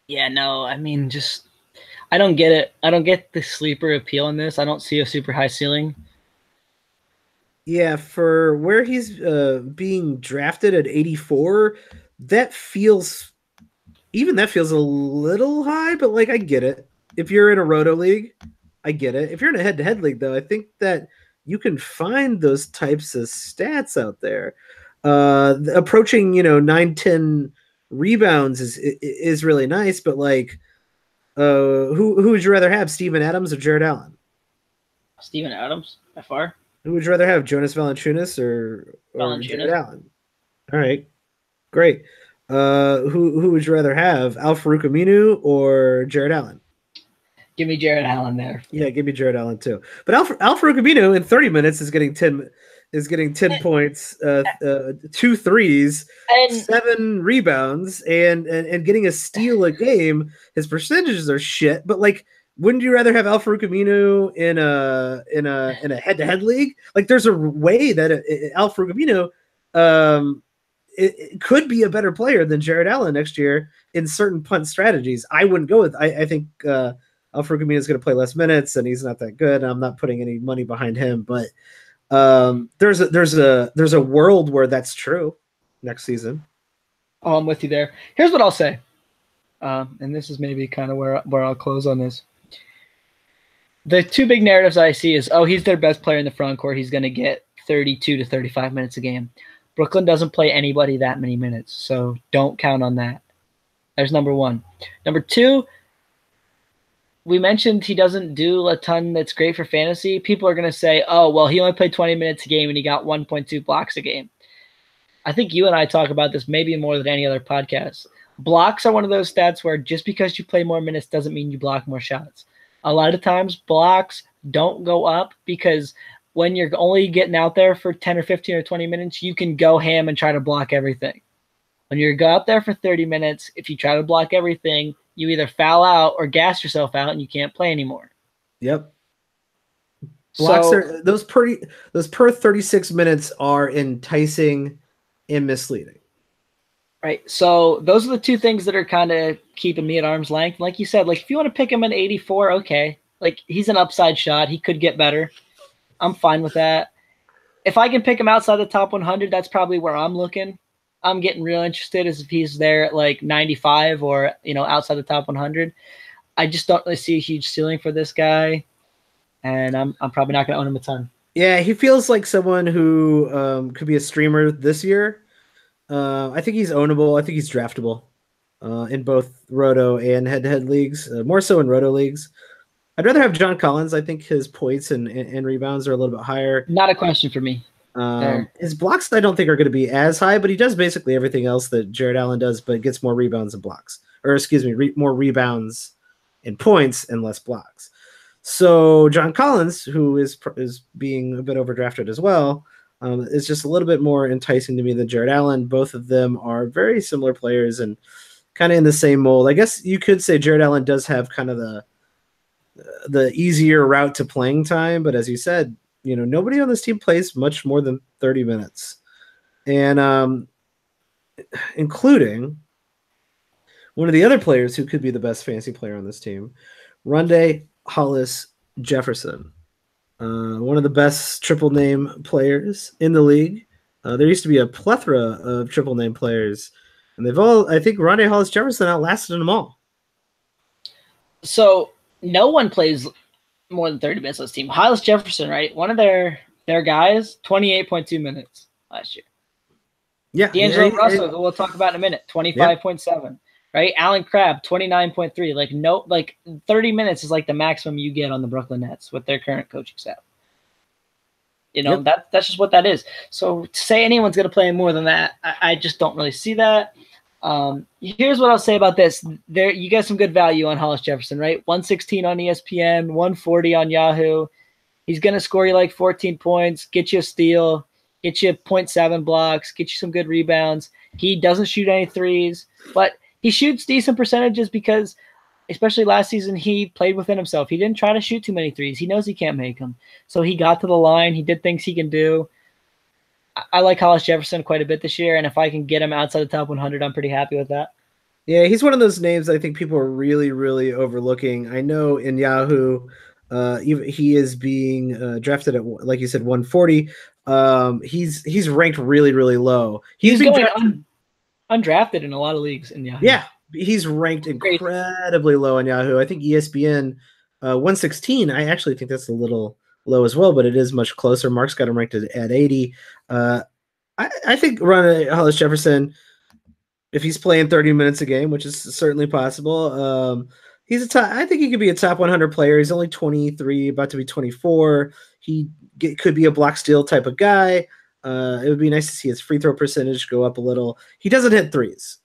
Yeah, no, I mean, just I don't get it. I don't get the sleeper appeal in this. I don't see a super high ceiling. Yeah, for where he's being drafted at 84, that feels even that feels a little high, but like I get it. If you're in a roto league, I get it. If you're in a head-to-head league, though, I think that you can find those types of stats out there. Approaching, 9-10 rebounds is really nice, but like, who would you rather have, Steven Adams or Jared Allen? Steven Adams, by far. Who would you rather have, Jonas Valanciunas or Jared Valanciunas. Allen? All right, great. Who would you rather have, Al Farouk Aminu or Jared Allen? Give me Jared Allen there. Yeah, give me Jared Allen too. But Al Farouk Aminu in 30 minutes is getting 10 points, 2 threes, And 7 rebounds, and getting a steal a game. His percentages are shit, but like, wouldn't you rather have Al Farouk Aminu in a head-to-head league? Like, there's a way that Al Farouk Aminu it could be a better player than Jared Allen next year in certain punt strategies. I wouldn't go with. I think Al Farouk Aminu is going to play less minutes, and he's not that good. I'm not putting any money behind him, but there's a world where that's true next season. Oh, I'm with you there. Here's what I'll say, and this is maybe kind of where I'll close on this. The two big narratives I see is, oh, he's their best player in the front court. He's going to get 32 to 35 minutes a game. Brooklyn doesn't play anybody that many minutes, so don't count on that. There's number one. Number two, we mentioned he doesn't do a ton that's great for fantasy. People are going to say, oh, well, he only played 20 minutes a game and he got 1.2 blocks a game. I think you and I talk about this maybe more than any other podcast. Blocks are one of those stats where just because you play more minutes doesn't mean you block more shots. A lot of times blocks don't go up because when you're only getting out there for 10 or 15 or 20 minutes, you can go ham and try to block everything. When you go out there for 30 minutes, if you try to block everything, you either foul out or gas yourself out and you can't play anymore. Yep. Blocks are those per 36 minutes are enticing and misleading. Right. So those are the two things that are kind of keeping me at arm's length. Like you said, like if you want to pick him at 84, okay. Like he's an upside shot. He could get better. I'm fine with that. If I can pick him outside the top 100, that's probably where I'm looking. I'm getting real interested as if he's there at like 95 or, outside the top 100. I just don't really see a huge ceiling for this guy. And I'm probably not going to own him a ton. Yeah, he feels like someone who could be a streamer this year. I think he's ownable. I think he's draftable in both Roto and head-to-head leagues, more so in Roto leagues. I'd rather have John Collins. I think his points and rebounds are a little bit higher. Not a question for me. His blocks I don't think are going to be as high, but he does basically everything else that Jared Allen does, but gets more rebounds and blocks. Or excuse me, more rebounds and points and less blocks. So John Collins, who is being a bit overdrafted as well, is just a little bit more enticing to me than Jared Allen. Both of them are very similar players and kind of in the same mold. I guess you could say Jared Allen does have kind of the easier route to playing time, but as you said, nobody on this team plays much more than 30 minutes. And including one of the other players who could be the best fantasy player on this team, Rondae Hollis Jefferson, one of the best triple name players in the league. There used to be a plethora of triple name players, and I think Rondae Hollis Jefferson outlasted them all. So no one plays more than 30 minutes on this team. Hollis Jefferson, right? One of their guys, 28.2 minutes last year. Yeah. D'Angelo Russell, who we'll talk about in a minute, 25.7. Yep. Right? Alan Crabb, 29.3. Like 30 minutes is like the maximum you get on the Brooklyn Nets with their current coaching staff. That's just what that is. So to say anyone's going to play more than that, I just don't really see that. Here's what I'll say about this. There, you get some good value on Hollis Jefferson, right? 116 on ESPN, 140 on Yahoo. He's going to score you like 14 points, get you a steal, get you 0.7 blocks, get you some good rebounds. He doesn't shoot any threes, but he shoots decent percentages because especially last season, he played within himself. He didn't try to shoot too many threes. He knows he can't make them. So he got to the line. He did things he can do. I like Hollis Jefferson quite a bit this year, and if I can get him outside the top 100, I'm pretty happy with that. Yeah, he's one of those names I think people are really, really overlooking. I know in Yahoo, he is being drafted at, like you said, 140. He's ranked really, really low. He's going undrafted in a lot of leagues in Yahoo. Yeah, he's ranked incredibly low in Yahoo. I think ESPN 116. I actually think that's a little low as well, but it is much closer. Mark's got him ranked at 80. I think Ron Hollis Jefferson, if he's playing 30 minutes a game, which is certainly possible, he's a top. I think he could be a top 100 player. He's only 23, about to be 24. He could be a block steal type of guy. It would be nice to see his free throw percentage go up a little. He doesn't hit threes.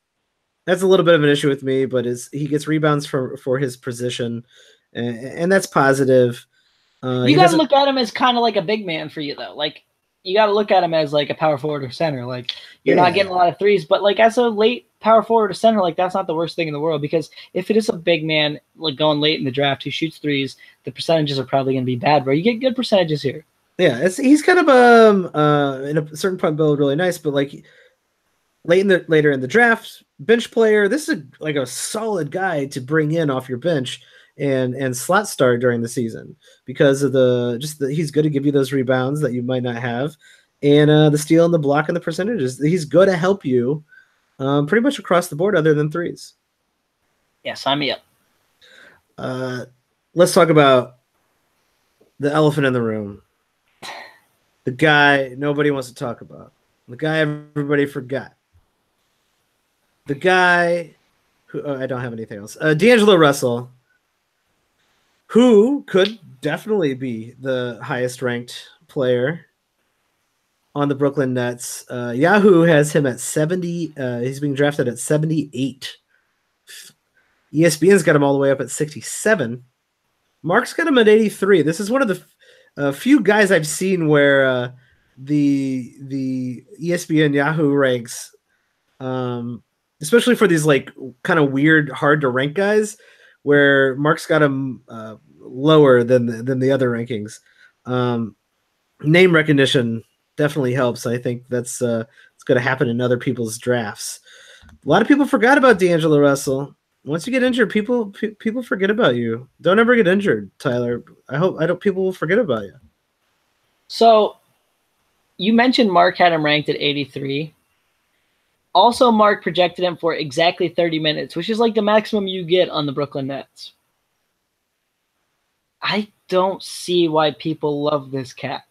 That's a little bit of an issue with me, but he gets rebounds for his position, and that's positive. You got to look at him as kind of like a big man for you, though. Like, you got to look at him as like a power forward or center. Like, you're not getting a lot of threes, but like as a late power forward or center, like that's not the worst thing in the world, because if it is a big man like going late in the draft who shoots threes, the percentages are probably going to be bad, bro. You get good percentages here. Yeah, he's kind of in a certain point build really nice, but like later in the draft, bench player. This is like a solid guy to bring in off your bench and slot start during the season, because of he's good to give you those rebounds that you might not have, and the steal and the block and the percentages. He's good to help you pretty much across the board, other than threes. Yeah, sign me up. Let's talk about the elephant in the room. The guy nobody wants to talk about. The guy everybody forgot. The guy who I don't have anything else. D'Angelo Russell, who could definitely be the highest ranked player on the Brooklyn Nets. Yahoo has him at 70. He's being drafted at 78. ESPN's got him all the way up at 67. Mark's got him at 83. This is one of the few guys I've seen where the ESPN Yahoo ranks, especially for these like kind of weird, hard to rank guys, where Mark's got him lower than the other rankings. Name recognition definitely helps. I think it's going to happen in other people's drafts. A lot of people forgot about D'Angelo Russell. Once you get injured, people forget about you. Don't ever get injured, Tyler. I hope people will forget about you. So you mentioned Mark had him ranked at 83. Also, Mark projected him for exactly 30 minutes, which is like the maximum you get on the Brooklyn Nets. I don't see why people love this cat.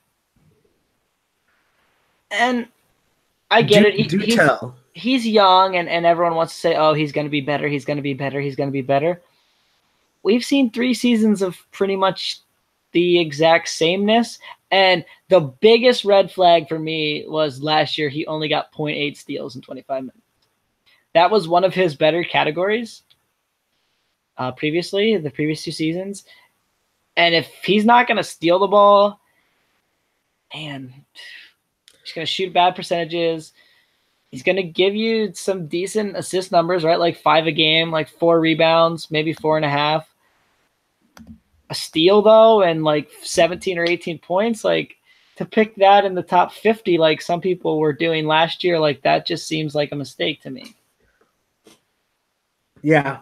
And I get it. He's young, and everyone wants to say, oh, he's going to be better, he's going to be better, he's going to be better. We've seen 3 seasons of pretty much the exact sameness, and the biggest red flag for me was last year he only got 0.8 steals in 25 minutes. That was one of his better categories previously, the previous 2 seasons. And if he's not going to steal the ball, man, he's going to shoot bad percentages. He's going to give you some decent assist numbers, right? Like 5 a game, like 4 rebounds, maybe 4.5. A steal, though, and like 17 or 18 points, like to pick that in the top 50, like some people were doing last year, like that just seems like a mistake to me. Yeah.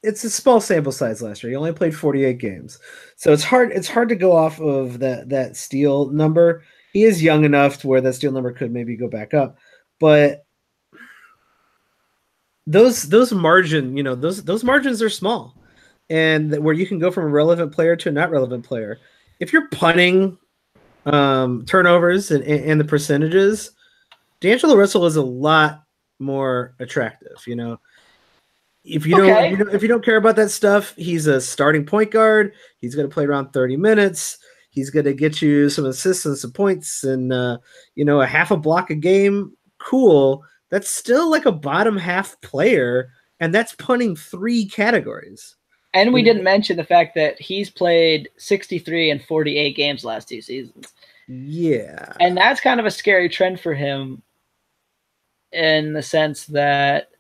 It's a small sample size last year. He only played 48 games. So it's hard to go off of that steal number. He is young enough to where that steal number could maybe go back up. But those margins are small. And where you can go from a relevant player to a not relevant player. If you're punting turnovers and the percentages, D'Angelo Russell is a lot more attractive, you know. If you don't care about that stuff, he's a starting point guard. He's going to play around 30 minutes. He's going to get you some assists and some points and a half a block a game. Cool. That's still like a bottom half player, and that's punting 3 categories. And we didn't mention the fact that he's played 63 and 48 games last 2 seasons. Yeah. And that's kind of a scary trend for him in the sense that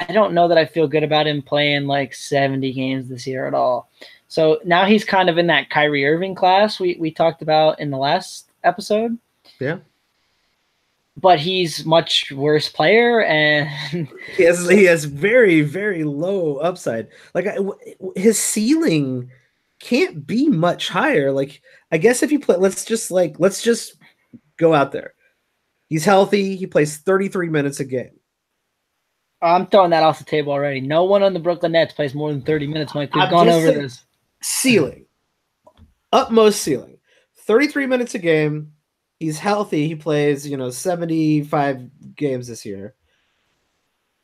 I don't know that I feel good about him playing like 70 games this year at all. So now he's kind of in that Kyrie Irving class we talked about in the last episode. Yeah. But he's much worse player, and he has very, very low upside. Like his ceiling can't be much higher. Like I guess if you play, let's just go out there. He's healthy. He plays 33 minutes a game. I'm throwing that off the table already. No one on the Brooklyn Nets plays more than 30 minutes, Mike. We've gone over this. Ceiling. Utmost ceiling. 33 minutes a game. He's healthy. He plays, 75 games this year.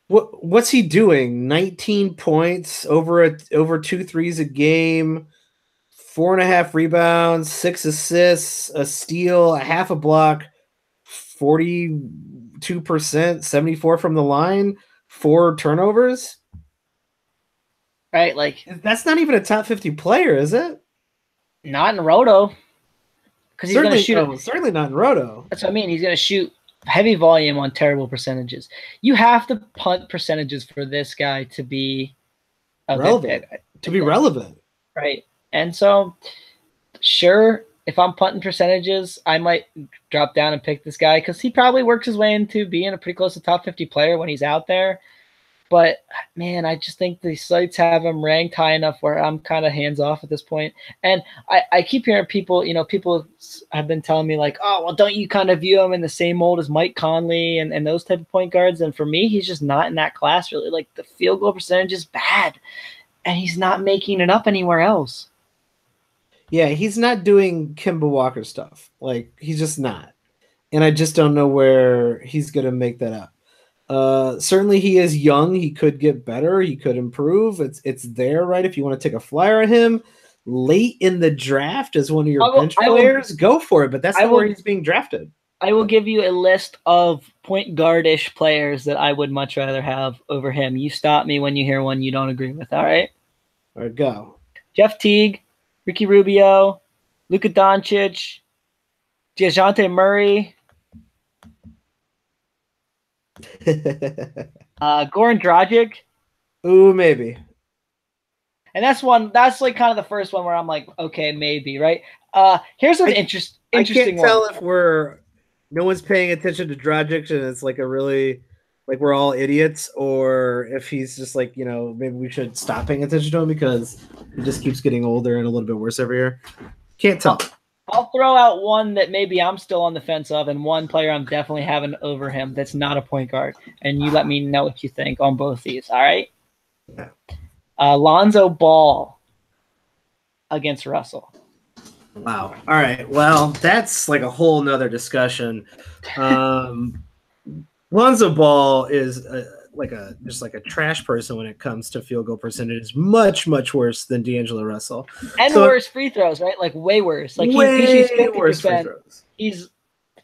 What's he doing? 19 points, over 2 threes a game, 4.5 rebounds, 6 assists, a steal, a half a block, 42%, 74 from the line, 4 turnovers. Right, like that's not even a top 50 player, is it? Not in Roto. Because he's going to shoot. Certainly not in Roto. That's what I mean. He's going to shoot heavy volume on terrible percentages. You have to punt percentages for this guy to be relevant. Relevant. Right. And so, sure, if I'm punting percentages, I might drop down and pick this guy because he probably works his way into being a pretty close to top 50 player when he's out there. But, man, I just think the sites have him ranked high enough where I'm kind of hands-off at this point. And I keep hearing people, people have been telling me, like, oh, well, don't you kind of view him in the same mold as Mike Conley and those type of point guards? And for me, he's just not in that class, really. Like, the field goal percentage is bad, and he's not making it up anywhere else. Yeah, he's not doing Kemba Walker stuff. Like, he's just not. And I just don't know where he's going to make that up. Certainly he is young. He could get better. He could improve. It's there, right? If you want to take a flyer on him late in the draft as one of your bench players, go for it. But that's not where he's being drafted. I will give you a list of point guard-ish players that I would much rather have over him. You stop me when you hear one you don't agree with, all right? All right, go. Jeff Teague, Ricky Rubio, Luka Doncic, DeJounte Murray, Goran Dragic. Ooh, maybe. And that's like kind of the first one where I'm like, okay, maybe, right? Here's an interesting I can't tell if no one's paying attention to Dragic and it's like a really like we're all idiots, or if he's just like, maybe we should stop paying attention to him because he just keeps getting older and a little bit worse every year. Can't tell. I'll throw out one that maybe I'm still on the fence of, and one player I'm definitely having over him that's not a point guard. And you let me know what you think on both these, all right? Yeah. Lonzo Ball against Russell. Wow. All right. Well, that's like a whole nother discussion. Lonzo Ball is just like a trash person when it comes to field goal percentage. Much, much worse than D'Angelo Russell. And worse free throws, right? Like way worse. Like way worse free throws.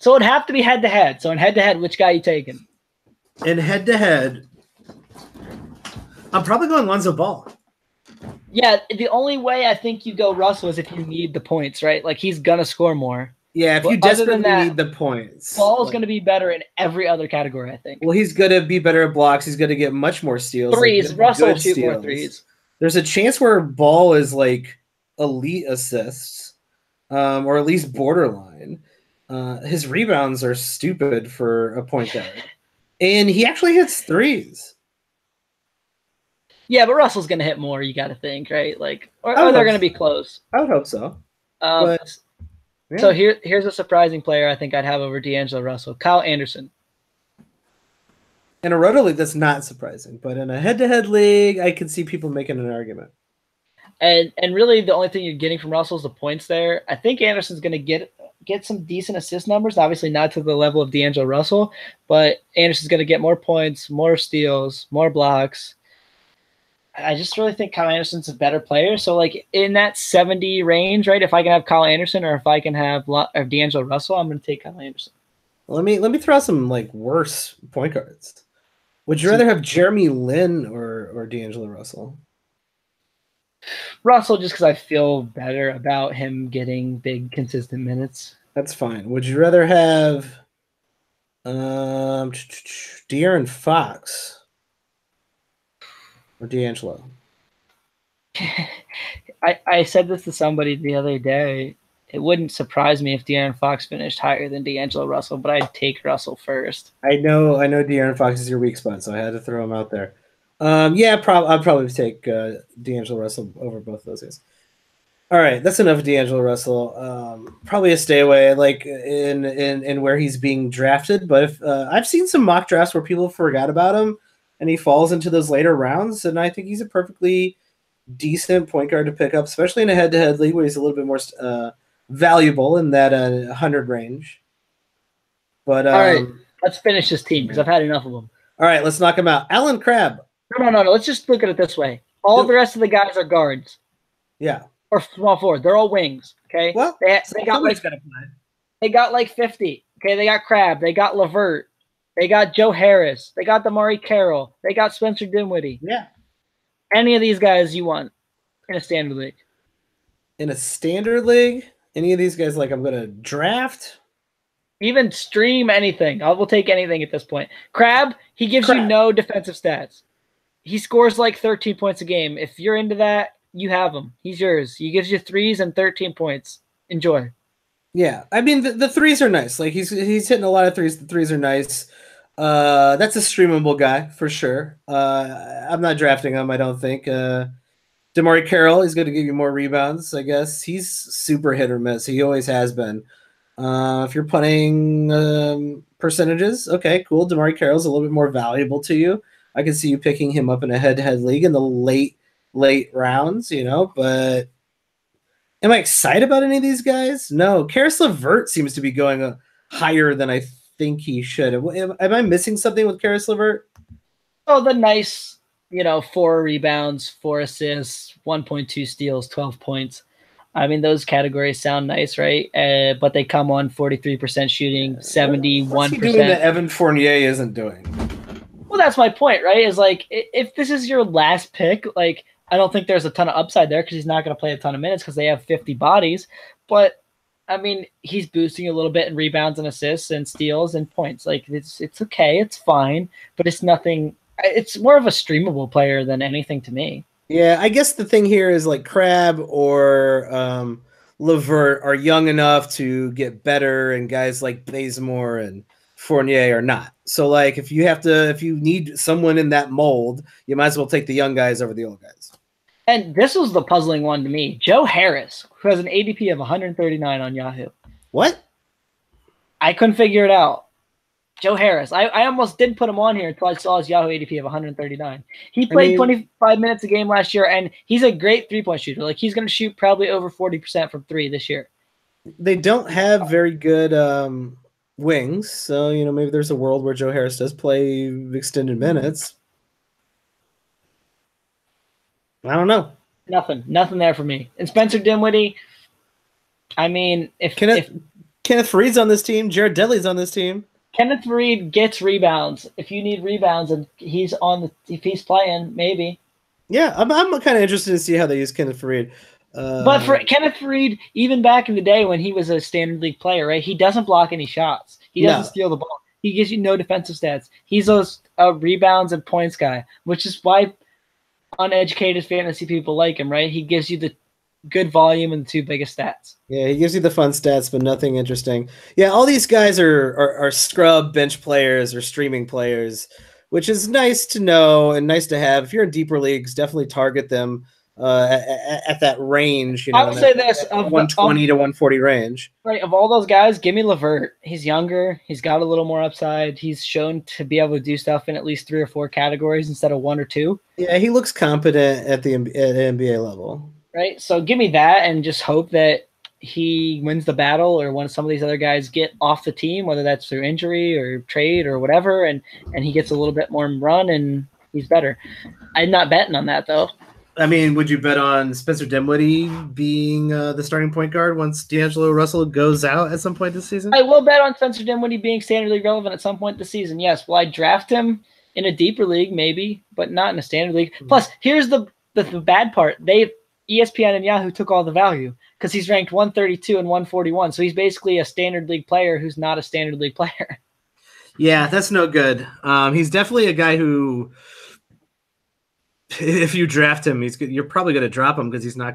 So it'd have to be head-to-head. So in head-to-head, which guy are you taking? In head-to-head, I'm probably going Lonzo Ball. Yeah, the only way I think you go Russell is if you need the points, right? Like he's going to score more. Yeah, if you desperately need the points. Ball's going to be better in every other category, I think. Well, he's going to be better at blocks. He's going to get much more steals. Threes. Russell will shoot more threes. There's a chance where Ball is like elite assists, or at least borderline. His rebounds are stupid for a point guard. And he actually hits threes. Yeah, but Russell's going to hit more, you got to think, right? Like, or they're going to be close. I would hope so. Yeah. So here's a surprising player I think I'd have over D'Angelo Russell, Kyle Anderson. In a roto league, that's not surprising, but in a head-to-head league, I can see people making an argument. And really, the only thing you're getting from Russell is the points there. I think Anderson's going to get some decent assist numbers. Obviously, not to the level of D'Angelo Russell, but Anderson's going to get more points, more steals, more blocks. I just really think Kyle Anderson's a better player. So, like, in that 70 range, right, if I can have Kyle Anderson or if I can have D'Angelo Russell, I'm going to take Kyle Anderson. Let me throw out some, like, worse point guards. Would you rather have Jeremy Lin or D'Angelo Russell? Russell, just because I feel better about him getting big, consistent minutes. That's fine. Would you rather have De'Aaron Fox or D'Angelo? I said this to somebody the other day. It wouldn't surprise me if De'Aaron Fox finished higher than D'Angelo Russell, but I'd take Russell first. I know De'Aaron Fox is your weak spot, so I had to throw him out there. Yeah, I'd probably take D'Angelo Russell over both those guys. All right, that's enough of D'Angelo Russell. Probably a stay away, like in where he's being drafted. But if I've seen some mock drafts where people forgot about him, and he falls into those later rounds, and I think he's a perfectly decent point guard to pick up, especially in a head-to-head league where he's a little bit more valuable in that 100 range. But all right, let's finish this team because I've had enough of them. All right, let's knock him out. Alan Crabb. No. Let's just look at it this way. All the rest of the guys are guards. Yeah. Or small forward. They're all wings. Okay. Well, they got like 50. Okay. They got Crabb. They got LeVert. They got Joe Harris. They got Damari Carroll. They got Spencer Dinwiddie. Yeah. Any of these guys you want in a standard league? In a standard league, any of these guys like I'm gonna draft? Even stream anything. I will take anything at this point. Crabb, he gives you no defensive stats. He scores like 13 points a game. If you're into that, you have him. He's yours. He gives you threes and 13 points. Enjoy. Yeah, I mean the threes are nice. Like he's hitting a lot of threes. The threes are nice. That's a streamable guy for sure. I'm not drafting him. I don't think. Damari Carroll is going to give you more rebounds. I guess he's super hit or miss. He always has been. If you're punting percentages, okay, cool. Damari Carroll's a little bit more valuable to you. I can see you picking him up in a head-to-head league in the late rounds, but am I excited about any of these guys? No. Karis LeVert seems to be going higher than I think he should. Am I missing something with Karis LeVert? Oh, the nice, 4 rebounds, 4 assists, 1.2 steals, 12 points. I mean, those categories sound nice, right? But they come on 43% shooting, 71%. What's he doing that Evan Fournier isn't doing? Well, that's my point, right? Is like, if this is your last pick, like, I don't think there's a ton of upside there because he's not going to play a ton of minutes because they have 50 bodies. But, I mean, he's boosting a little bit in rebounds and assists and steals and points. Like, it's okay. It's fine. But it's nothing. It's more of a streamable player than anything to me. Yeah, I guess the thing here is like Crabb or LeVert are young enough to get better, and guys like Bazemore and Fournier are not. So, like, if you need someone in that mold, you might as well take the young guys over the old guys. And this was the puzzling one to me. Joe Harris, who has an ADP of 139 on Yahoo. What? I couldn't figure it out. Joe Harris. I almost didn't put him on here until I saw his Yahoo ADP of 139. He played 25 minutes a game last year, and he's a great three-point shooter. Like, he's going to shoot probably over 40% from three this year. They don't have very good wings, so, maybe there's a world where Joe Harris does play extended minutes. I don't know. Nothing there for me. And Spencer Dinwiddie, I mean, if Kenneth Faried's on this team, Jared Dudley's on this team. Kenneth Faried gets rebounds. If you need rebounds and if he's playing, maybe. Yeah, I'm kind of interested to see how they use Kenneth Faried. But for Kenneth Faried, even back in the day when he was a standard league player, right? He doesn't block any shots. He doesn't steal the ball. He gives you no defensive stats. He's a rebounds and points guy, which is why uneducated fantasy people like him, right? He gives you the good volume and the two biggest stats. Yeah, he gives you the fun stats, but nothing interesting. Yeah, all these guys are scrub bench players or streaming players, which is nice to know and nice to have. If you're in deeper leagues, definitely target them at that range. I would say this: 120 to 140 range. Right, of all those guys, give me LeVert. He's younger. He's got a little more upside. He's shown to be able to do stuff in at least 3 or 4 categories instead of 1 or 2. Yeah, he looks competent at the NBA level. Right, so give me that and just hope that he wins the battle, or when some of these other guys get off the team, whether that's through injury or trade or whatever, and he gets a little bit more run and he's better. I'm not betting on that, though. I mean, would you bet on Spencer Dinwiddie being the starting point guard once D'Angelo Russell goes out at some point this season? I will bet on Spencer Dinwiddie being standard league relevant at some point this season, yes. Will I draft him in a deeper league? Maybe, but not in a standard league. Plus, here's the bad part. ESPN and Yahoo took all the value because he's ranked 132 and 141. So he's basically a standard league player who's not a standard league player. Yeah, that's no good. He's definitely a guy who If you draft him, you're probably going to drop him because he's just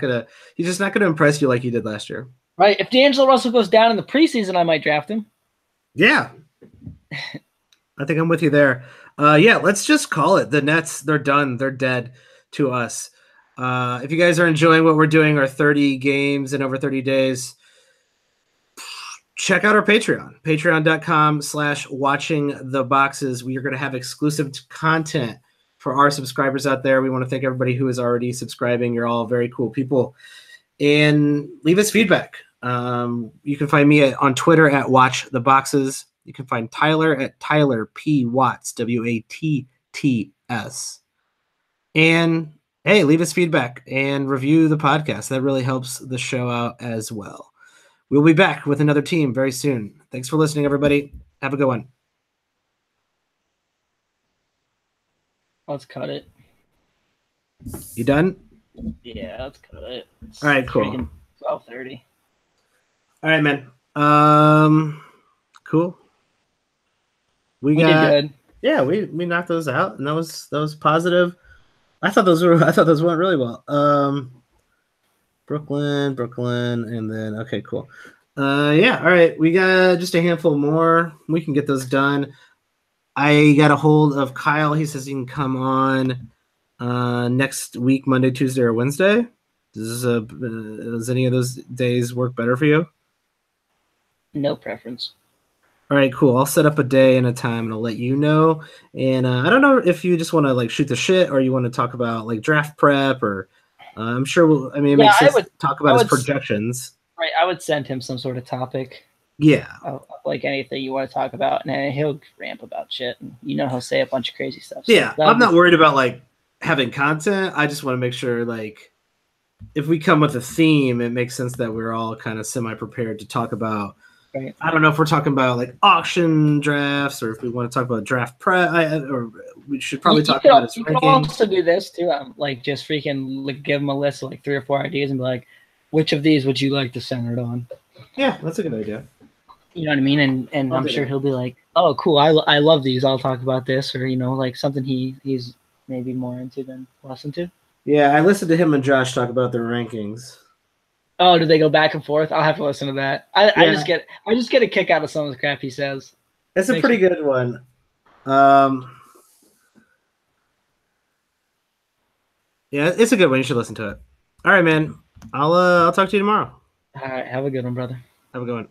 not going to impress you like he did last year. Right. If D'Angelo Russell goes down in the preseason, I might draft him. Yeah. I think I'm with you there. Yeah, let's just call it. The Nets, they're done. They're dead to us. If you guys are enjoying what we're doing, our 30 games in over 30 days, check out our Patreon, patreon.com/watchingtheboxes. We are going to have exclusive content for our subscribers out there. We want to thank everybody who is already subscribing. You're all very cool people. And leave us feedback. You can find me on Twitter at WatchTheBoxes. You can find Tyler at Tyler P. Watts, WATTS. And hey, leave us feedback and review the podcast. That really helps the show out as well. We'll be back with another team very soon. Thanks for listening, everybody. Have a good one. Let's cut it. You done? Yeah, let's cut it. It's all right, cool. 12:30. All right, man. Cool. We did good. Yeah, we knocked those out, and that was positive. I thought those went really well. Brooklyn, and then okay, cool. Yeah, all right. We got just a handful more. We can get those done. I got a hold of Kyle. He says he can come on next week, Monday, Tuesday, or Wednesday. Does any of those days work better for you? No preference. All right, cool. I'll set up a day and a time, and I'll let you know. And I don't know if you just want to like shoot the shit, or you want to talk about like draft prep, or I'm sure. It makes sense to talk about his projections. Right, I would send him some sort of topic. Yeah, like anything you want to talk about, and he'll ramp about shit, and he'll say a bunch of crazy stuff. So yeah, I'm not worried about like having content. I just want to make sure like if we come with a theme, it makes sense that we're all kind of semi-prepared to talk about. Right. I don't know if we're talking about like auction drafts or if we want to talk about draft prep, or we should probably talk about his ranking. You can also do this too. Like just freaking like, give him a list of like 3 or 4 ideas and be like, which of these would you like to center it on? Yeah, that's a good idea. You know what I mean? And I'm sure he'll be like, oh, cool. I love these. I'll talk about this, or like something he's maybe more into than less into. Yeah, I listened to him and Josh talk about their rankings. Oh, do they go back and forth? I'll have to listen to that. I just get a kick out of some of the crap he says. It's a pretty good one. Yeah, it's a good one. You should listen to it. All right, man. I'll talk to you tomorrow. All right, have a good one, brother. Have a good one.